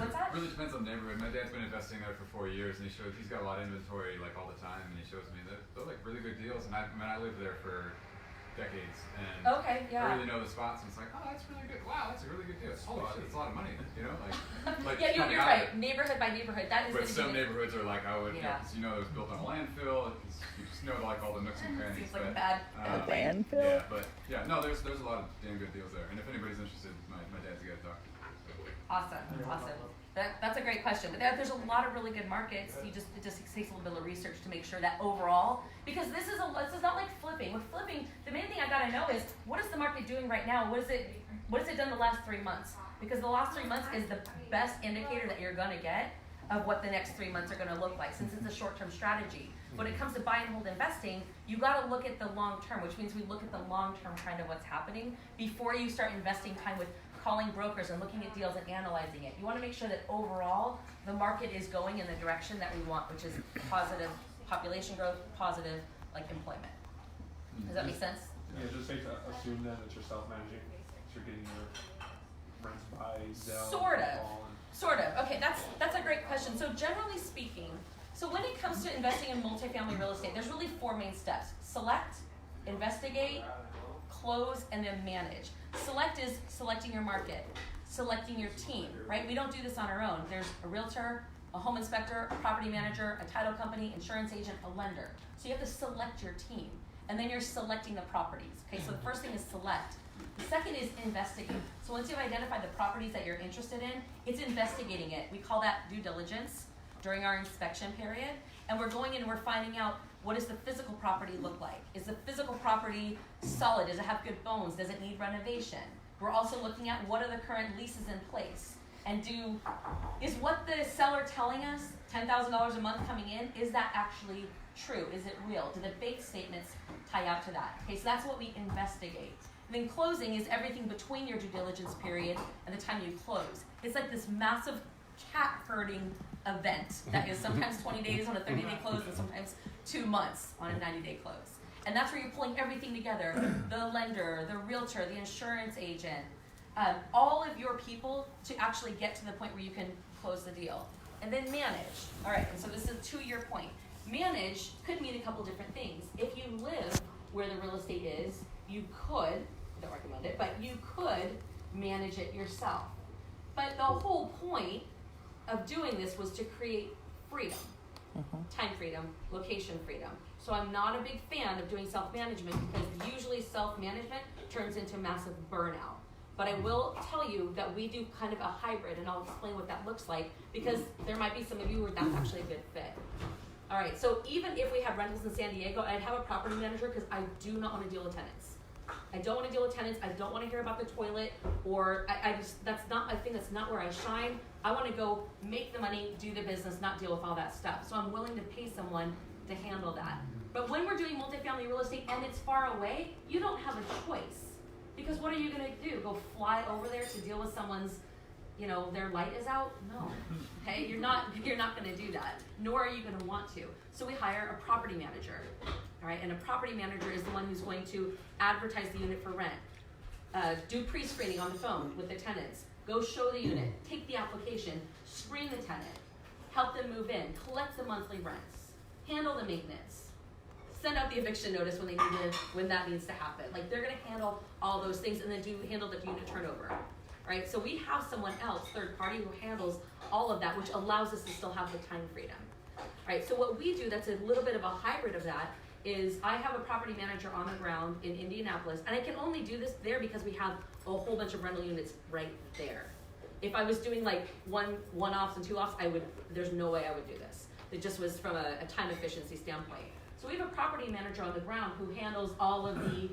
What's that? Really depends on the neighborhood. My dad's been investing there for 4 years, and he's got a lot of inventory like all the time, and he shows me that they're like really good deals. And I lived there for decades, and Okay, yeah. I really know the spots, and it's like, oh, that's really good. Wow, that's a really good deal. Holy shit, it's a lot of money, you know? Like Yeah, coming you're out of right. it. Neighborhood by neighborhood. That is But gonna some be neighborhoods are like, I would, Yeah. you know, it was built on a landfill. You just know like all the nooks and crannies. Seems like a but, bad landfill. Yeah, but yeah, no, there's a lot of damn good deals there. And if anybody's interested, my dad's the guy to talk to. Awesome. That's a great question. But there's a lot of really good markets. It just takes a little bit of research to make sure that overall, because this is not like flipping. With flipping, the main thing I gotta know is what is the market doing right now? What has it done the last 3 months? Because the last 3 months is the best indicator that you're gonna get of what the next 3 months are gonna look like, since it's a short-term strategy. When it comes to buy and hold investing, you gotta look at the long term, which means we look at the long-term trend of what's happening before you start investing time with calling brokers and looking at deals and analyzing it. You want to make sure that overall the market is going in the direction that we want, which is positive population growth, positive like employment. Does that make sense? Yeah, just safe to assume then that you're self-managing, so you're getting your rents by Zelle. Sort of. Okay, that's a great question. So generally speaking, so when it comes to investing in multifamily real estate, there's really 4 main steps: select, investigate, close, and then manage. Select is selecting your market, selecting your team, right? We don't do this on our own. There's a realtor, a home inspector, a property manager, a title company, insurance agent, a lender. So you have to select your team, and then you're selecting the properties. Okay, so the first thing is select. The second is investigate. So once you've identified the properties that you're interested in, it's investigating it. We call that due diligence during our inspection period, and we're going in and we're finding out, what does the physical property look like? Is the physical property solid? Does it have good bones? Does it need renovation? We're also looking at what are the current leases in place, and is what the seller telling us, $10,000 a month coming in, is that actually true? Is it real? Do the bank statements tie out to that? Okay, so that's what we investigate. And then closing is everything between your due diligence period and the time you close. It's like this massive cat herding event that is sometimes 20 days on a 30-day close and sometimes 2 months on a 90-day close. And that's where you're pulling everything together: the lender, the realtor, the insurance agent, all of your people to actually get to the point where you can close the deal. And then manage. All right, and so this is to your point. Manage could mean a couple different things. If you live where the real estate is, you could, I don't recommend it, but you could manage it yourself. But the whole point of doing this was to create freedom, time freedom, location freedom. So I'm not a big fan of doing self-management, because usually self-management turns into massive burnout. But I will tell you that we do kind of a hybrid, and I'll explain what that looks like, because there might be some of you where that's actually a good fit. All right, so even if we have rentals in San Diego, I'd have a property manager, because I do not want to deal with tenants. I don't want to deal with tenants. I don't want to hear about the toilet, or I just, that's not, I think that's not where I shine. I want to go make the money, do the business, not deal with all that stuff. So I'm willing to pay someone to handle that. But when we're doing multifamily real estate and it's far away, you don't have a choice. Because what are you going to do? Go fly over there to deal with someone's, their light is out? No. Okay, you're not going to do that. Nor are you going to want to. So we hire a property manager. All right, and a property manager is the one who's going to advertise the unit for rent, do pre-screening on the phone with the tenants, go show the unit, take the application, screen the tenant, help them move in, collect the monthly rents, handle the maintenance, send out the eviction notice when that needs to happen. Like, they're going to handle all those things, and then handle the unit turnover. All right? So we have someone else, third party, who handles all of that, which allows us to still have the time freedom, right? So what we do that's a little bit of a hybrid of that is I have a property manager on the ground in Indianapolis, and I can only do this there because we have a whole bunch of rental units right there. If I was doing like one-offs and two-offs, there's no way I would do this. It just was from a time efficiency standpoint. So we have a property manager on the ground who handles all of the,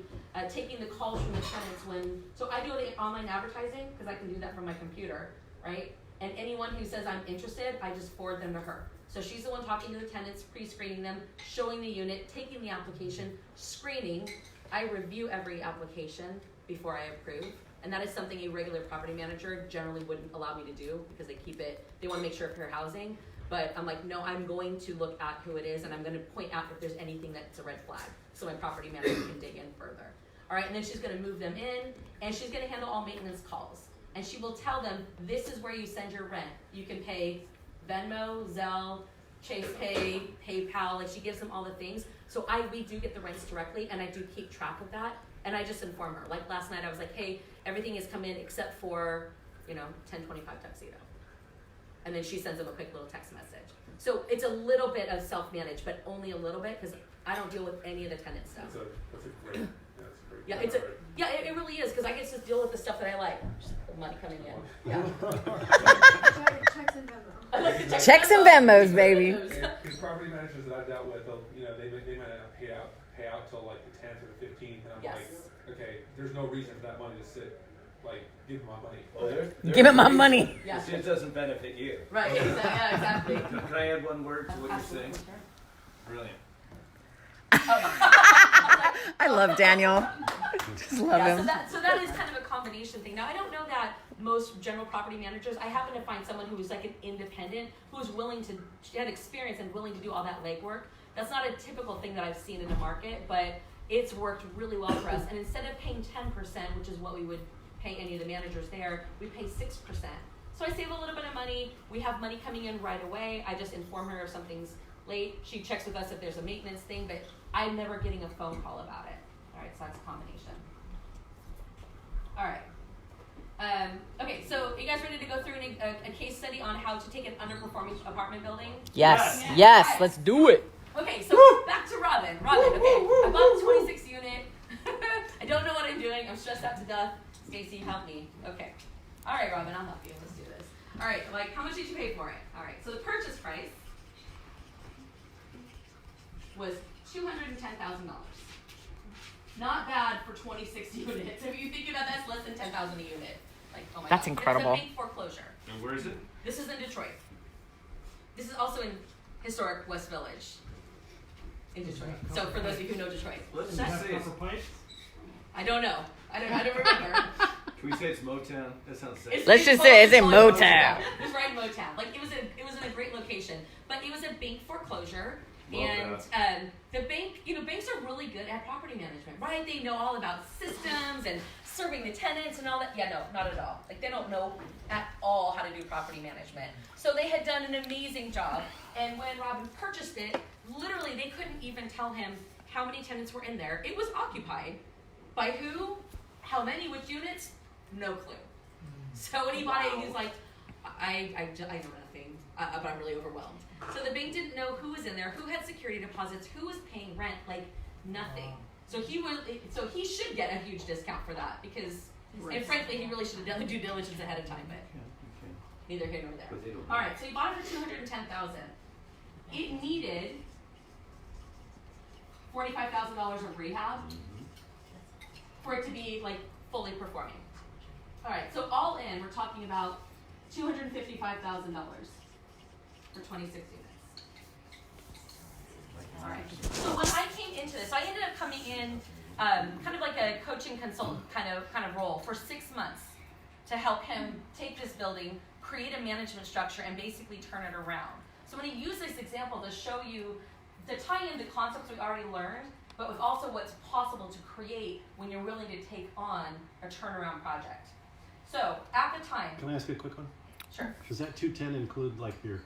taking the calls from the tenants so I do the online advertising because I can do that from my computer, right? And anyone who says I'm interested, I just forward them to her. So she's the one talking to the tenants, pre-screening them, showing the unit, taking the application, screening. I review every application before I approve. And that is something a regular property manager generally wouldn't allow me to do because they want to make sure of fair housing. But I'm like, no, I'm going to look at who it is and I'm going to point out if there's anything that's a red flag so my property manager can dig in further. All right, and then she's going to move them in and she's going to handle all maintenance calls. And she will tell them, this is where you send your rent. You can pay Venmo, Zelle, Chase Pay, PayPal. Like she gives them all the things. So we do get the rents directly and I do keep track of that. And I just inform her. Like last night I was like, hey, everything has come in except for, 1025 tuxedo. And then she sends them a quick little text message. So it's a little bit of self-managed, but only a little bit because I don't deal with any of the tenant stuff. That's a great. It really is because I get to deal with the stuff that I like. Just the money coming in. Yeah. Checks and Venmo. I like the Checks and Venmos, baby. Because property managers that I've dealt with, they might not pay out till like the 10th or the 15th, and I'm like, okay, there's no reason for that money to sit. Like, give them my money. Well, Give him my money. Yeah. It doesn't benefit you. Right. Exactly. Can I add one word to what you're saying? Brilliant. I love Daniel. Just love him. So that is kind of a combination thing. Now I don't know that most general property managers. I happen to find someone who's like an independent, who's willing to get experience and willing to do all that legwork. That's not a typical thing that I've seen in the market, but it's worked really well for us. And instead of paying 10%, which is what we would pay any of the managers there, we pay 6%. So I save a little bit of money. We have money coming in right away. I just inform her if something's late. She checks with us if there's a maintenance thing, but I'm never getting a phone call about it. All right, so that's a combination. All right. Okay, so are you guys ready to go through a case study on how to take an underperforming apartment building? Yes. Yeah. Yes. All right. Let's do it. Okay, so back to Robin. Okay, I bought a 26 unit. I don't know what I'm doing. I'm stressed out to death. Stacy, help me. Okay. All right, Robin, I'll help you. Let's do this. All right, like how much did you pay for it? All right, so the purchase price was $210,000. Not bad for 26 units. If you think about that, that's less than $10,000 a unit. Like, oh my That's God. incredible. It's a big foreclosure. And where is it? This is in Detroit. This is also in historic West Village in Detroit. So for those of you who know Detroit. Let's just say it's, I don't know. I don't remember. can we say it's Motown? That sounds safe. Let's just say it's in Motown. It's right in Motown. Like it was in a great location, but it was a bank foreclosure. And the bank, banks are really good at property management, right? They know all about systems and serving the tenants and all that. Yeah, no, not at all. Like they don't know at all how to do property management. So they had done an amazing job. And when Robin purchased it, literally they couldn't even tell him how many tenants were in there. It was occupied. By who? How many? Which units? No clue. So when he bought it, he's like, I know nothing, but I'm really overwhelmed. So the bank didn't know who was in there, who had security deposits, who was paying rent, like nothing. So he should get a huge discount for that because, and frankly, he really should have done the due diligence ahead of time, but neither here nor there. All right, so he bought it for $210,000. It needed $45,000 of rehab for it to be like fully performing. All right, so all in, we're talking about $255,000 for 26 units. All right. So when I came into this, so I ended up coming in kind of like a coaching consultant kind of role for 6 months to help him take this building, create a management structure, and basically turn it around. So I'm going to use this example to show you, to tie in the concepts we already learned, but with also what's possible to create when you're willing to take on a turnaround project. So at the time, Can I ask you a quick one? sure. Does that 210 include like your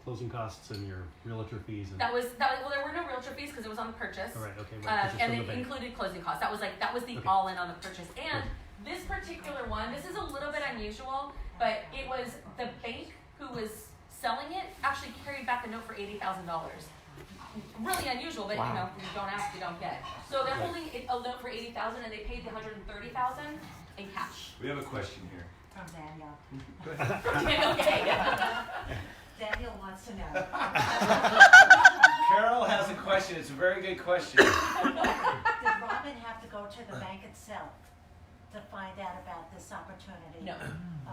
closing costs and your realtor fees? And... That was well. There were no realtor fees because it was on the purchase. All right. Okay. Right, And it included closing costs. That was the Okay. all in on the purchase. And this particular one, this is a little bit unusual, but it was the bank who was selling it actually carried back a note for $80,000. Really unusual, but you know, you don't ask, you don't get. So they're holding a note for $80,000 and they paid the $130,000 in cash. We have a question here. From Daniel. Okay. Daniel wants to know. Carol has a question. It's a very good question. Did Robin have to go to the bank itself to find out about this opportunity? No.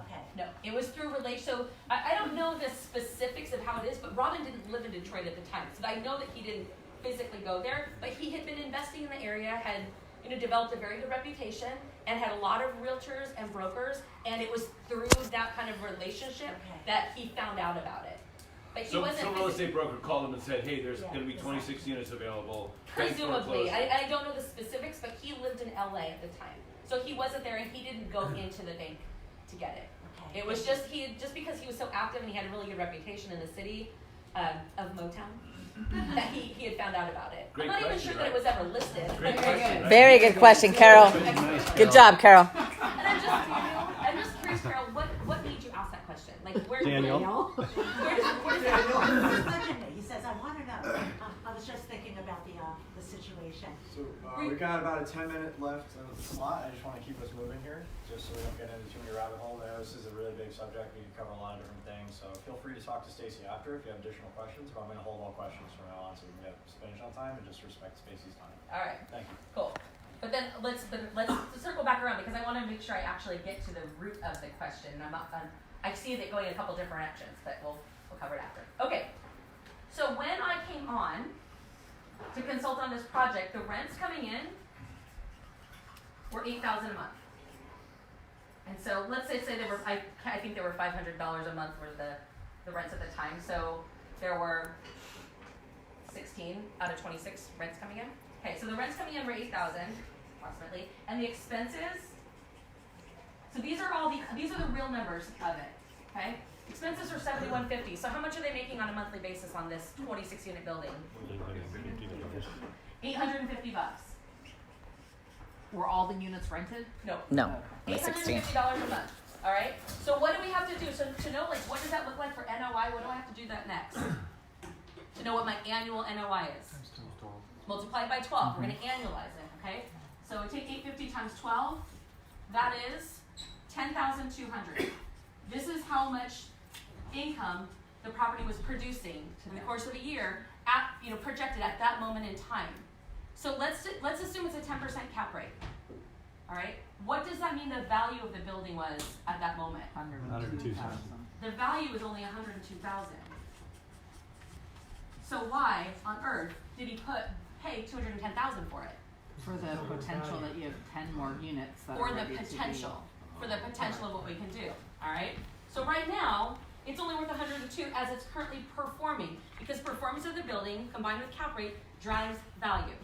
Okay. No, it was through relation. So I don't know the specifics of how it is, but Robin didn't live in Detroit at the time, so I know that he didn't physically go there. But he had been investing in the area, had developed a very good reputation, and had a lot of realtors and brokers. And it was through that kind of relationship that he found out about it. But he So wasn't some real estate broker called him and said, hey, there's going to be 26 exactly. units available. presumably. I don't know the specifics, but he lived in LA at the time, so he wasn't there, and he didn't go into the bank to get it. Okay. It was just because he was so active and he had a really good reputation in the city of Motown that he had found out about it. Great I'm not even question, sure that it right? was ever listed. Great question, right? Very good question, Carol. Good job, Carol. And I'm just curious, Carol, what made you ask that question? Like, where Daniel. where does that He's nudging me. He says, I want to know. I was just thinking about the situation. So we got about a 10-minute left of the slot. I just want to keep us moving here, just so we don't get into too many rabbit holes. I know this is a really big subject. We can cover a lot of different things. So feel free to talk to Stacy after if you have additional questions. But I'm going to hold all questions from now on so we can get finished on time and just respect Stacy's time. All right. Thank you. Cool. But then let's circle back around because I want to make sure I actually get to the root of the question. I see it going in a couple different directions, but we'll cover it after. Okay. So when I came on to consult on this project, the rents coming in were $8,000 a month. And so let's say they were I think they were $500 a month were the rents at the time. So there were 16 out of 26 rents coming in. Okay, so the rents coming in were $8,000 approximately, and the expenses. So these are the real numbers of it. Okay, expenses are $7,150. So how much are they making on a monthly basis on this 26-unit building? $850. Were all the units rented? No. No, the 16. $850 a month. All right. So what do we have to do? So to know what does that look like for NOI? What do I have to do that next? To know what my annual NOI is. Multiply it by 12. We're going to annualize it. Okay. So we take 850 times 12. That is 10,200. This is how much income the property was producing in the course of a year, projected at that moment in time. So let's assume it's a 10% cap rate. All right. What does that mean the value of the building was at that moment? 102,000. The value is only 102,000. So why on earth did he pay 210,000 for it? For the potential that you have 10 more units that For are the ready to be. potential. For the potential of what we can do. All right. So right now, it's only worth 102 as it's currently performing because performance of the building combined with cap rate drives value.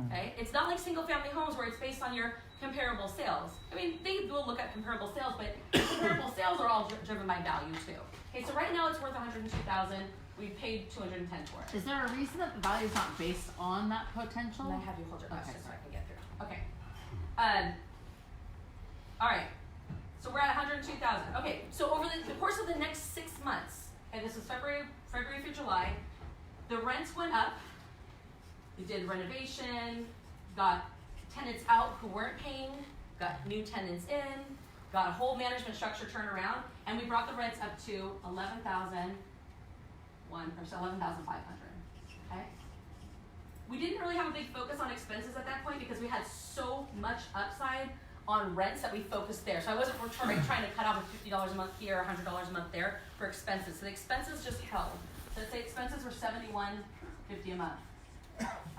Okay. It's not like single family homes where it's based on your comparable sales. I mean, they will look at comparable sales, but comparable sales are all driven by value too. Okay. So right now it's worth 102,000. We paid 210 for it. Is there a reason that the value is not based on that potential? I'm gonna have you hold your question Okay. so I can get through. Okay. All right. So we're at 102,000. Okay. So over the course of the next 6 months, and this is February through July, the rents went up. We did renovation, got tenants out who weren't paying, got new tenants in, got a whole management structure turned around, and we brought the rents up to 11,500. Okay. We didn't really have a big focus on expenses at that point because we had so much upside on rents that we focused there. So I wasn't trying to cut off $50 a month here, $100 a month there for expenses. So the expenses just held. So let's say expenses were $71.50 a month.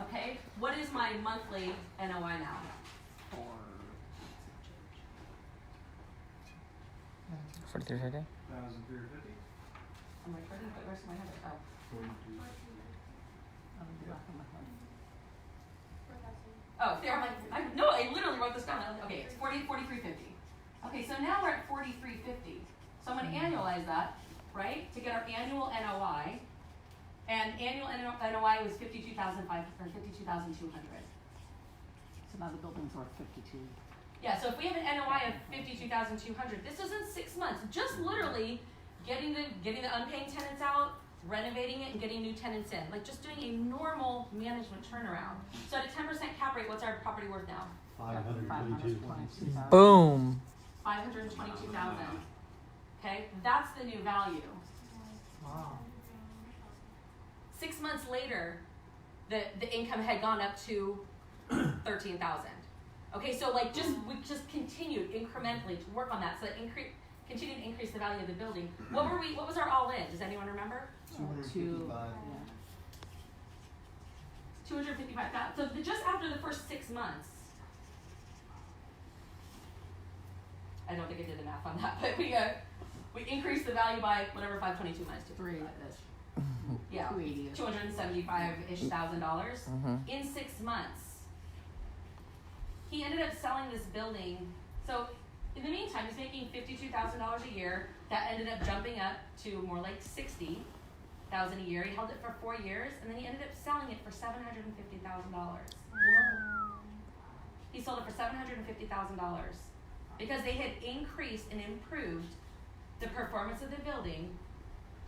Okay. What is my monthly NOI now? 4350. 1,350. Am I ready? Where's my head? Oh. Oh, there. No, I literally wrote this down. Okay, it's 43.50. Okay, so now we're at 43.50. So I'm going to annualize that, right, to get our annual NOI. And annual NOI was 52,200. So now the building's worth 52. Yeah, so if we have an NOI of 52,200, this is in 6 months. Just literally getting the unpaying tenants out, renovating it, and getting new tenants in. Like just doing a normal management turnaround. So at a 10% cap rate, what's our property worth now? 522,000. Boom. 522,000. Okay, that's the new value. Wow. 6 months later, the income had gone up to 13,000. Okay, so like we just continued incrementally to work on that, so that continued to increase the value of the building. What was our all in? Does anyone remember? 255,000. So just after the first 6 months, I don't think I did the math on that, but we increased the value by whatever 522 minus 2. Yeah, $275,000 in 6 months. He ended up selling this building. So in the meantime, he's making $52,000 a year. That ended up jumping up to more like $60,000 a year. He held it for 4 years, and then he ended up selling it for $750,000. He sold it for $750,000 because they had increased and improved the performance of the building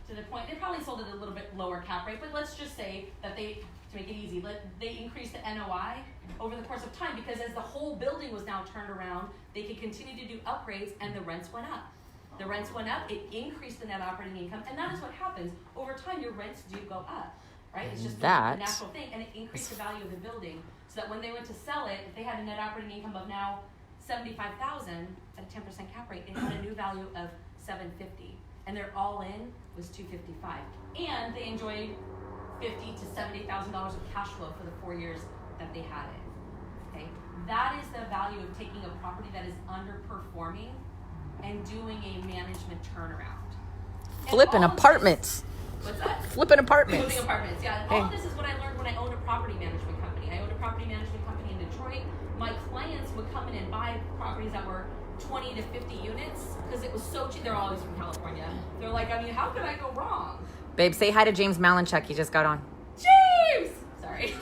to the point, they probably sold it at a little bit lower cap rate, but let's just say that to make it easy, they increased the NOI over the course of time because as the whole building was now turned around, they could continue to do upgrades and the rents went up. The rents went up, it increased the net operating income, and that is what happens. Over time, your rents do go up, right? It's just a natural thing, and it increased the value of the building so that when they went to sell it, if they had a net operating income of now $75,000 at a 10% cap rate, it had a new value of $750,000. And their all-in was $255,000, and they enjoyed $50,000 to $70,000 of cash flow for the 4 years that they had it. Okay, that is the value of taking a property that is underperforming and doing a management turnaround. Flipping apartments. What's that? Flipping apartments. Flipping apartments. Yeah. And all of this is what I learned when I owned a property management company. I owned a property management company in Detroit. My clients would come in and buy properties that were 20 to 50 units because it was so cheap. They're always from California. They're like, I mean, how could I go wrong? Babe, say hi to James Malinchuk. He just got on. James! Sorry.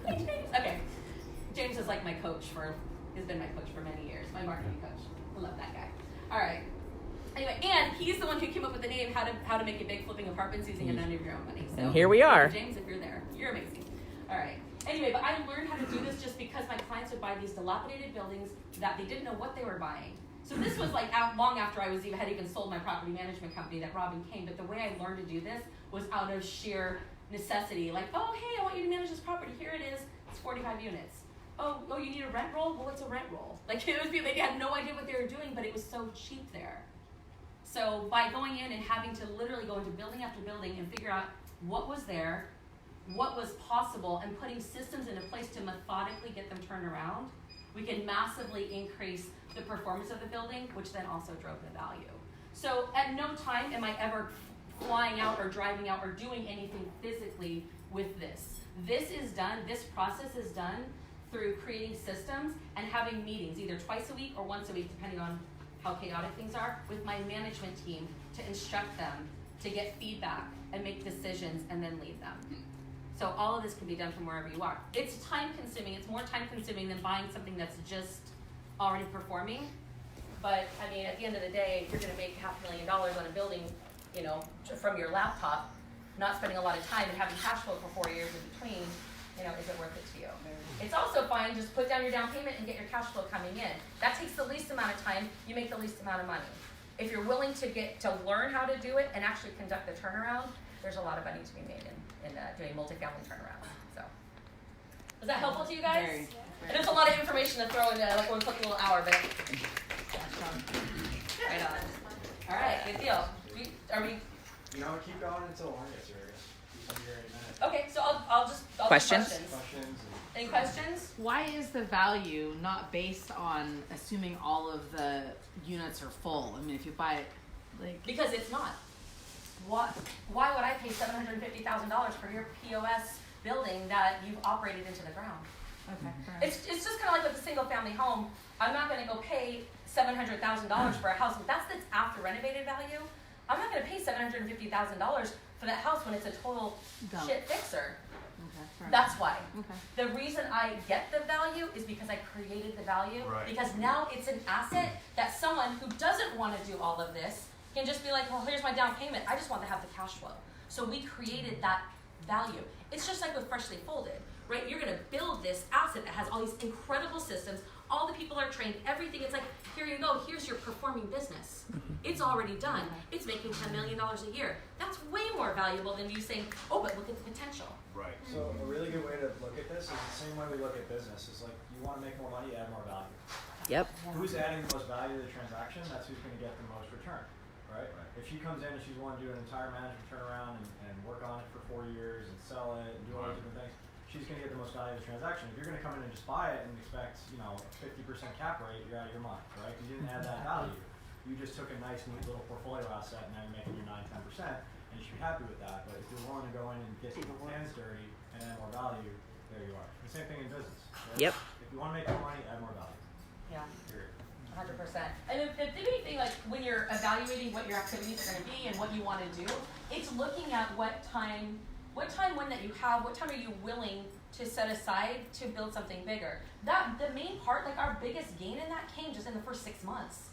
Hi, James. Okay. James is like my coach has been my coach for many years. My marketing coach. I love that guy. All right. Anyway, and he's the one who came up with the name, how to make it big, flipping apartments using none of your own money. So and here we are. James, if you're there, you're amazing. All right. Anyway, but I learned how to do this just because my clients would buy these dilapidated buildings that they didn't know what they were buying. So this was like long after I had even sold my property management company that Robin came. But the way I learned to do this was out of sheer necessity. Like, oh, hey, I want you to manage this property. Here it is. It's 45 units. Oh, you need a rent roll? Well, it's a rent roll. Like it was, they had no idea what they were doing, but it was so cheap there. So by going in and having to literally go into building after building and figure out what was there, what was possible, and putting systems into place to methodically get them turned around, we can massively increase the performance of the building, which then also drove the value. So at no time am I ever flying out or driving out or doing anything physically with this. This process is done through creating systems and having meetings either twice a week or once a week, depending on how chaotic things are, with my management team to instruct them, to get feedback and make decisions and then lead them. So all of this can be done from wherever you are. It's time consuming. It's more time consuming than buying something that's just already performing. But I mean, at the end of the day, you're going to make $500,000 on a building, from your laptop, not spending a lot of time and having cash flow for 4 years in between. Is it worth it to you? It's also fine. Just put down your down payment and get your cash flow coming in. That takes the least amount of time. You make the least amount of money. If you're willing to learn how to do it and actually conduct the turnaround, there's a lot of money to be made in doing multifamily turnarounds. So, was that helpful to you guys? Very. There's a lot of information to throw in there. Like we'll take a little hour, but right on. All right, good deal. Are we? Keep going until Lauren gets here. I guess. Keep here in a minute. Okay, so I'll just questions. Any questions? Why is the value not based on assuming all of the units are full? I mean, if you buy it, because it's not. Why would I pay $750,000 for your POS building that you've operated into the ground? Okay. It's just kind of like with a single family home. I'm not going to go pay $700,000 for a house. That's after renovated value. I'm not going to pay $750,000 for that house when it's a total shit fixer. fair That's enough. why. Okay. The reason I get the value is because I created the value. Right. Because now it's an asset that someone who doesn't want to do all of this can just be like, well, here's my down payment. I just want to have the cash flow. So we created that value. It's just like with Freshly Folded, right? You're going to build this asset that has all these incredible systems. All the people are trained, everything. It's like, here you go. Here's your performing business. It's already done. It's making $10 million a year. That's way more valuable than you saying, oh, but look at the potential. Right. So a really good way to look at this is the same way we look at business. Is like, you want to make more money, add more value. Yep. Who's adding the most value to the transaction? That's who's going to get the most return, right? If she comes in and she's wanting to do an entire management turnaround and work on it for 4 years and sell it and do all those different things, she's going to get the most value of the transaction. If you're going to come in and just buy it and expect, a 50% cap rate, you're out of your mind, right? You didn't add that value. You just took a nice, neat little portfolio asset and now you're making your 9-10%, and you should be happy with that. But if you're willing to go in and get your hands dirty and add more value, there you are. The same thing in business. Right? Yep. If you want to make more money, add more value. Yeah. Period. 100%. And the big thing, like when you're evaluating what your activities are going to be and what you want to do, it's looking at what time when that you have, what time are you willing to set aside to build something bigger. That the main part, like our biggest gain in that came just in the first 6 months.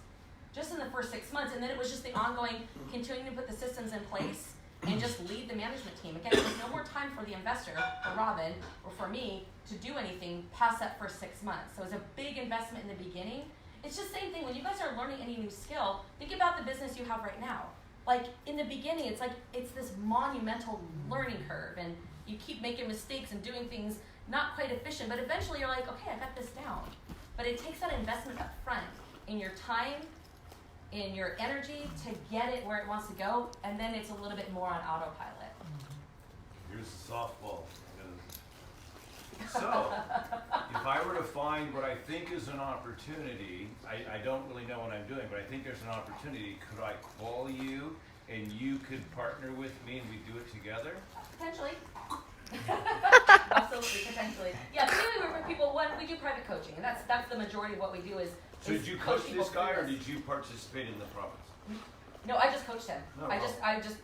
Just in the first 6 months, and then it was just the ongoing, continuing to put the systems in place and just lead the management team. Again, there's no more time for the investor, or Robin, or for me to do anything past that first 6 months. So it was a big investment in the beginning. It's just the same thing. When you guys are learning any new skill, think about the business you have right now. Like in the beginning, it's this monumental learning curve, and you keep making mistakes and doing things not quite efficient, but eventually you're like, okay, I got this down. But it takes that investment up front in your time, in your energy to get it where it wants to go, and then it's a little bit more on autopilot. Here's the softball. So, if I were to find what I think is an opportunity, I don't really know what I'm doing, but I think there's an opportunity. Could I call you and you could partner with me and we do it together? Potentially. Absolutely, potentially. Yeah, particularly we work with people, we do private coaching, and that's the majority of what we do is So did you coach this guy or did you participate in the process? No, I just coached him. No, I just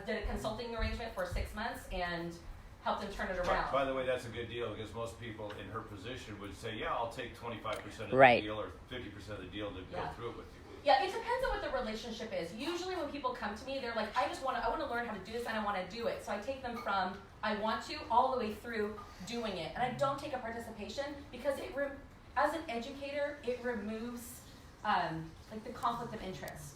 did a consulting arrangement for 6 months and helped him turn it around. By the way, that's a good deal because most people in her position would say, yeah, I'll take 25% of the Right. deal or 50% of the deal to go through it with you. Yeah, it depends on what the relationship is. Usually when people come to me, they're like, I want to learn how to do this and I want to do it. So I take them from I want to all the way through doing it. And I don't take a participation because as an educator, it removes like the conflict of interest.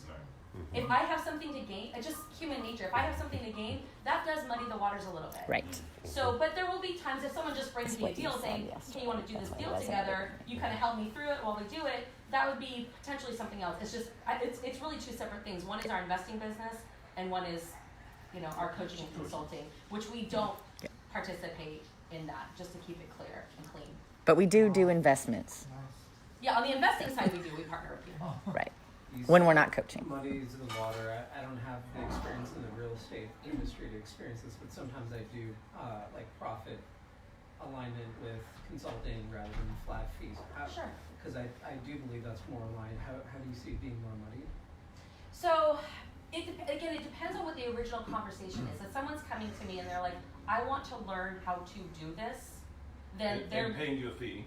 If I have something to gain, it's just human nature. If I have something to gain, that does muddy the waters a little bit. Right. So, but there will be times if someone just brings me a deal saying, hey, you want to do this deal together, you kind of help me through it while we do it, that would be potentially something else. It's just, it's really two separate things. One is our investing business, and one is, our coaching and consulting, which we don't participate in that, just to keep it clear and clean. But we do investments. Yeah, on the investing side, we partner with people. Right. When we're not coaching. Muddies in the water. I don't have the experience in the real estate industry to experience this, but sometimes I do like profit alignment with consulting rather than flat fees. Sure. Because I do believe that's more aligned. How do you see it being more muddy? So, it depends on what the original conversation is. If someone's coming to me and they're like, I want to learn how to do this, then they're paying you a fee.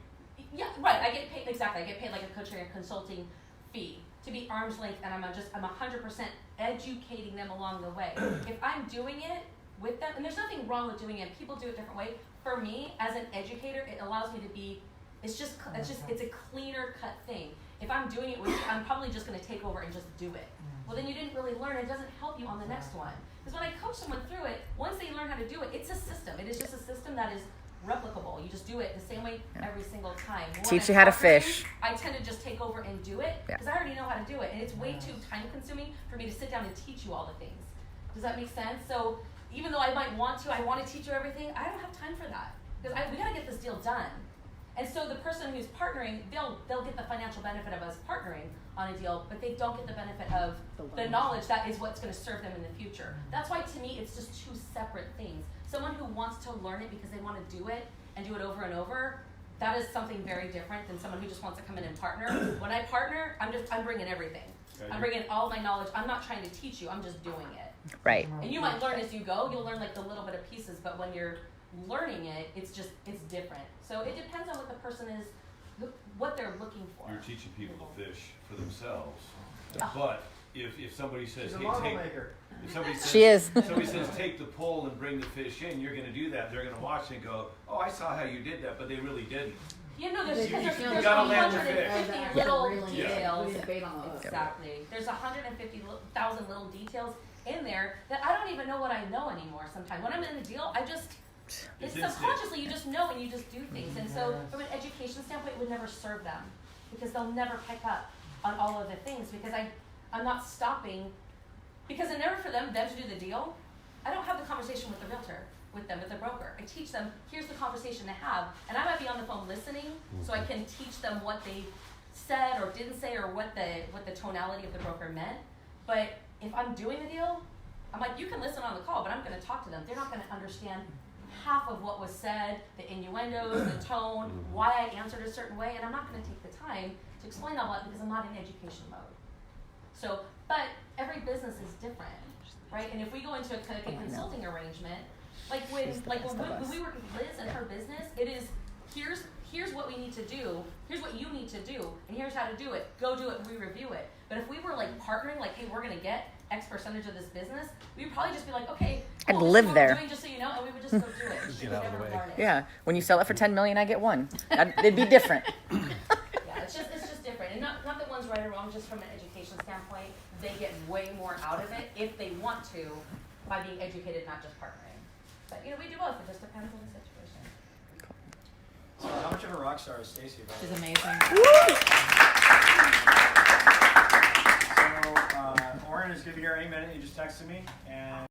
Yeah, right. I get paid exactly. I get paid like a coaching or consulting fee to be arm's length, and I'm 100% educating them along the way. If I'm doing it with them, and there's nothing wrong with doing it. People do it a different way. For me, as an educator, it allows me to be. It's a cleaner cut thing. If I'm doing it with you, I'm probably just going to take over and just do it. Well, then you didn't really learn. It doesn't help you on the next one. Because when I coach someone through it, once they learn how to do it, it's a system. It is just a system that is replicable. You just do it the same way every single time. Teach you how to fish. I tend to just take over and do it because I already know how to do it, and it's way too time consuming for me to sit down and teach you all the things. Does that make sense? So even though I might want to teach you everything, I don't have time for that because we got to get this deal done. And so the person who's partnering, they'll get the financial benefit of us partnering on a deal, but they don't get the benefit of the knowledge that is what's going to serve them in the future. That's why to me it's just two separate things. Someone who wants to learn it because they want to do it and do it over and over, that is something very different than someone who just wants to come in and partner. When I partner, I'm bringing everything. I'm bringing all my knowledge. I'm not trying to teach you. I'm just doing it. Right. And you might learn as you go. You'll learn like the little bit of pieces, but when you're learning it, it's different. So it depends on what the person is, what they're looking for. You're teaching people to fish for themselves. Ah. But if somebody says, She's a hey, model take, maker. if somebody says, She is. somebody says, take the pole and bring the fish in, you're going to do that. They're going to watch and go, oh, I saw how you did that, but they really didn't. You know, there's You gotta land the fish. 150 little Yeah. details. Yeah. Exactly. There's 150,000 little details in there that I don't even know what I know anymore sometimes. When I'm in the deal, it's subconsciously, you just know and you just do things. And so from an education standpoint, it would never serve them because they'll never pick up on all of the things because I'm not stopping, because in order for them to do the deal, I don't have the conversation with the realtor, with the broker. I teach them, here's the conversation to have, and I might be on the phone listening so I can teach them what they said or didn't say or what the tonality of the broker meant. But if I'm doing the deal, I'm like, you can listen on the call, but I'm going to talk to them. They're not going to understand half of what was said, the innuendos, the tone, why I answered a certain way, and I'm not going to take the time to explain all that because I'm not in education mode. So, but every business is different, right? And if we go into a consulting arrangement, like when we work with Liz and her business, it is here's what we need to do, here's what you need to do, and here's how to do it. Go do it and we review it. But if we were like partnering, like, hey, we're gonna get X percentage of this business, we'd probably just be like, okay, I'd cool, live this is what there. we're doing, just so you know, and we would just go do it. And she would never learn it. Yeah, when you sell it for 10 million, I get one. It'd be different. Yeah, it's just different, and not that one's right or wrong. Just from an education standpoint, they get way more out of it if they want to by being educated, not just partnering. But you know, we do both. It just depends on the situation. So how much of a rock star is Stacy? She's amazing. So Oren is going to be here any minute. He just texted me, and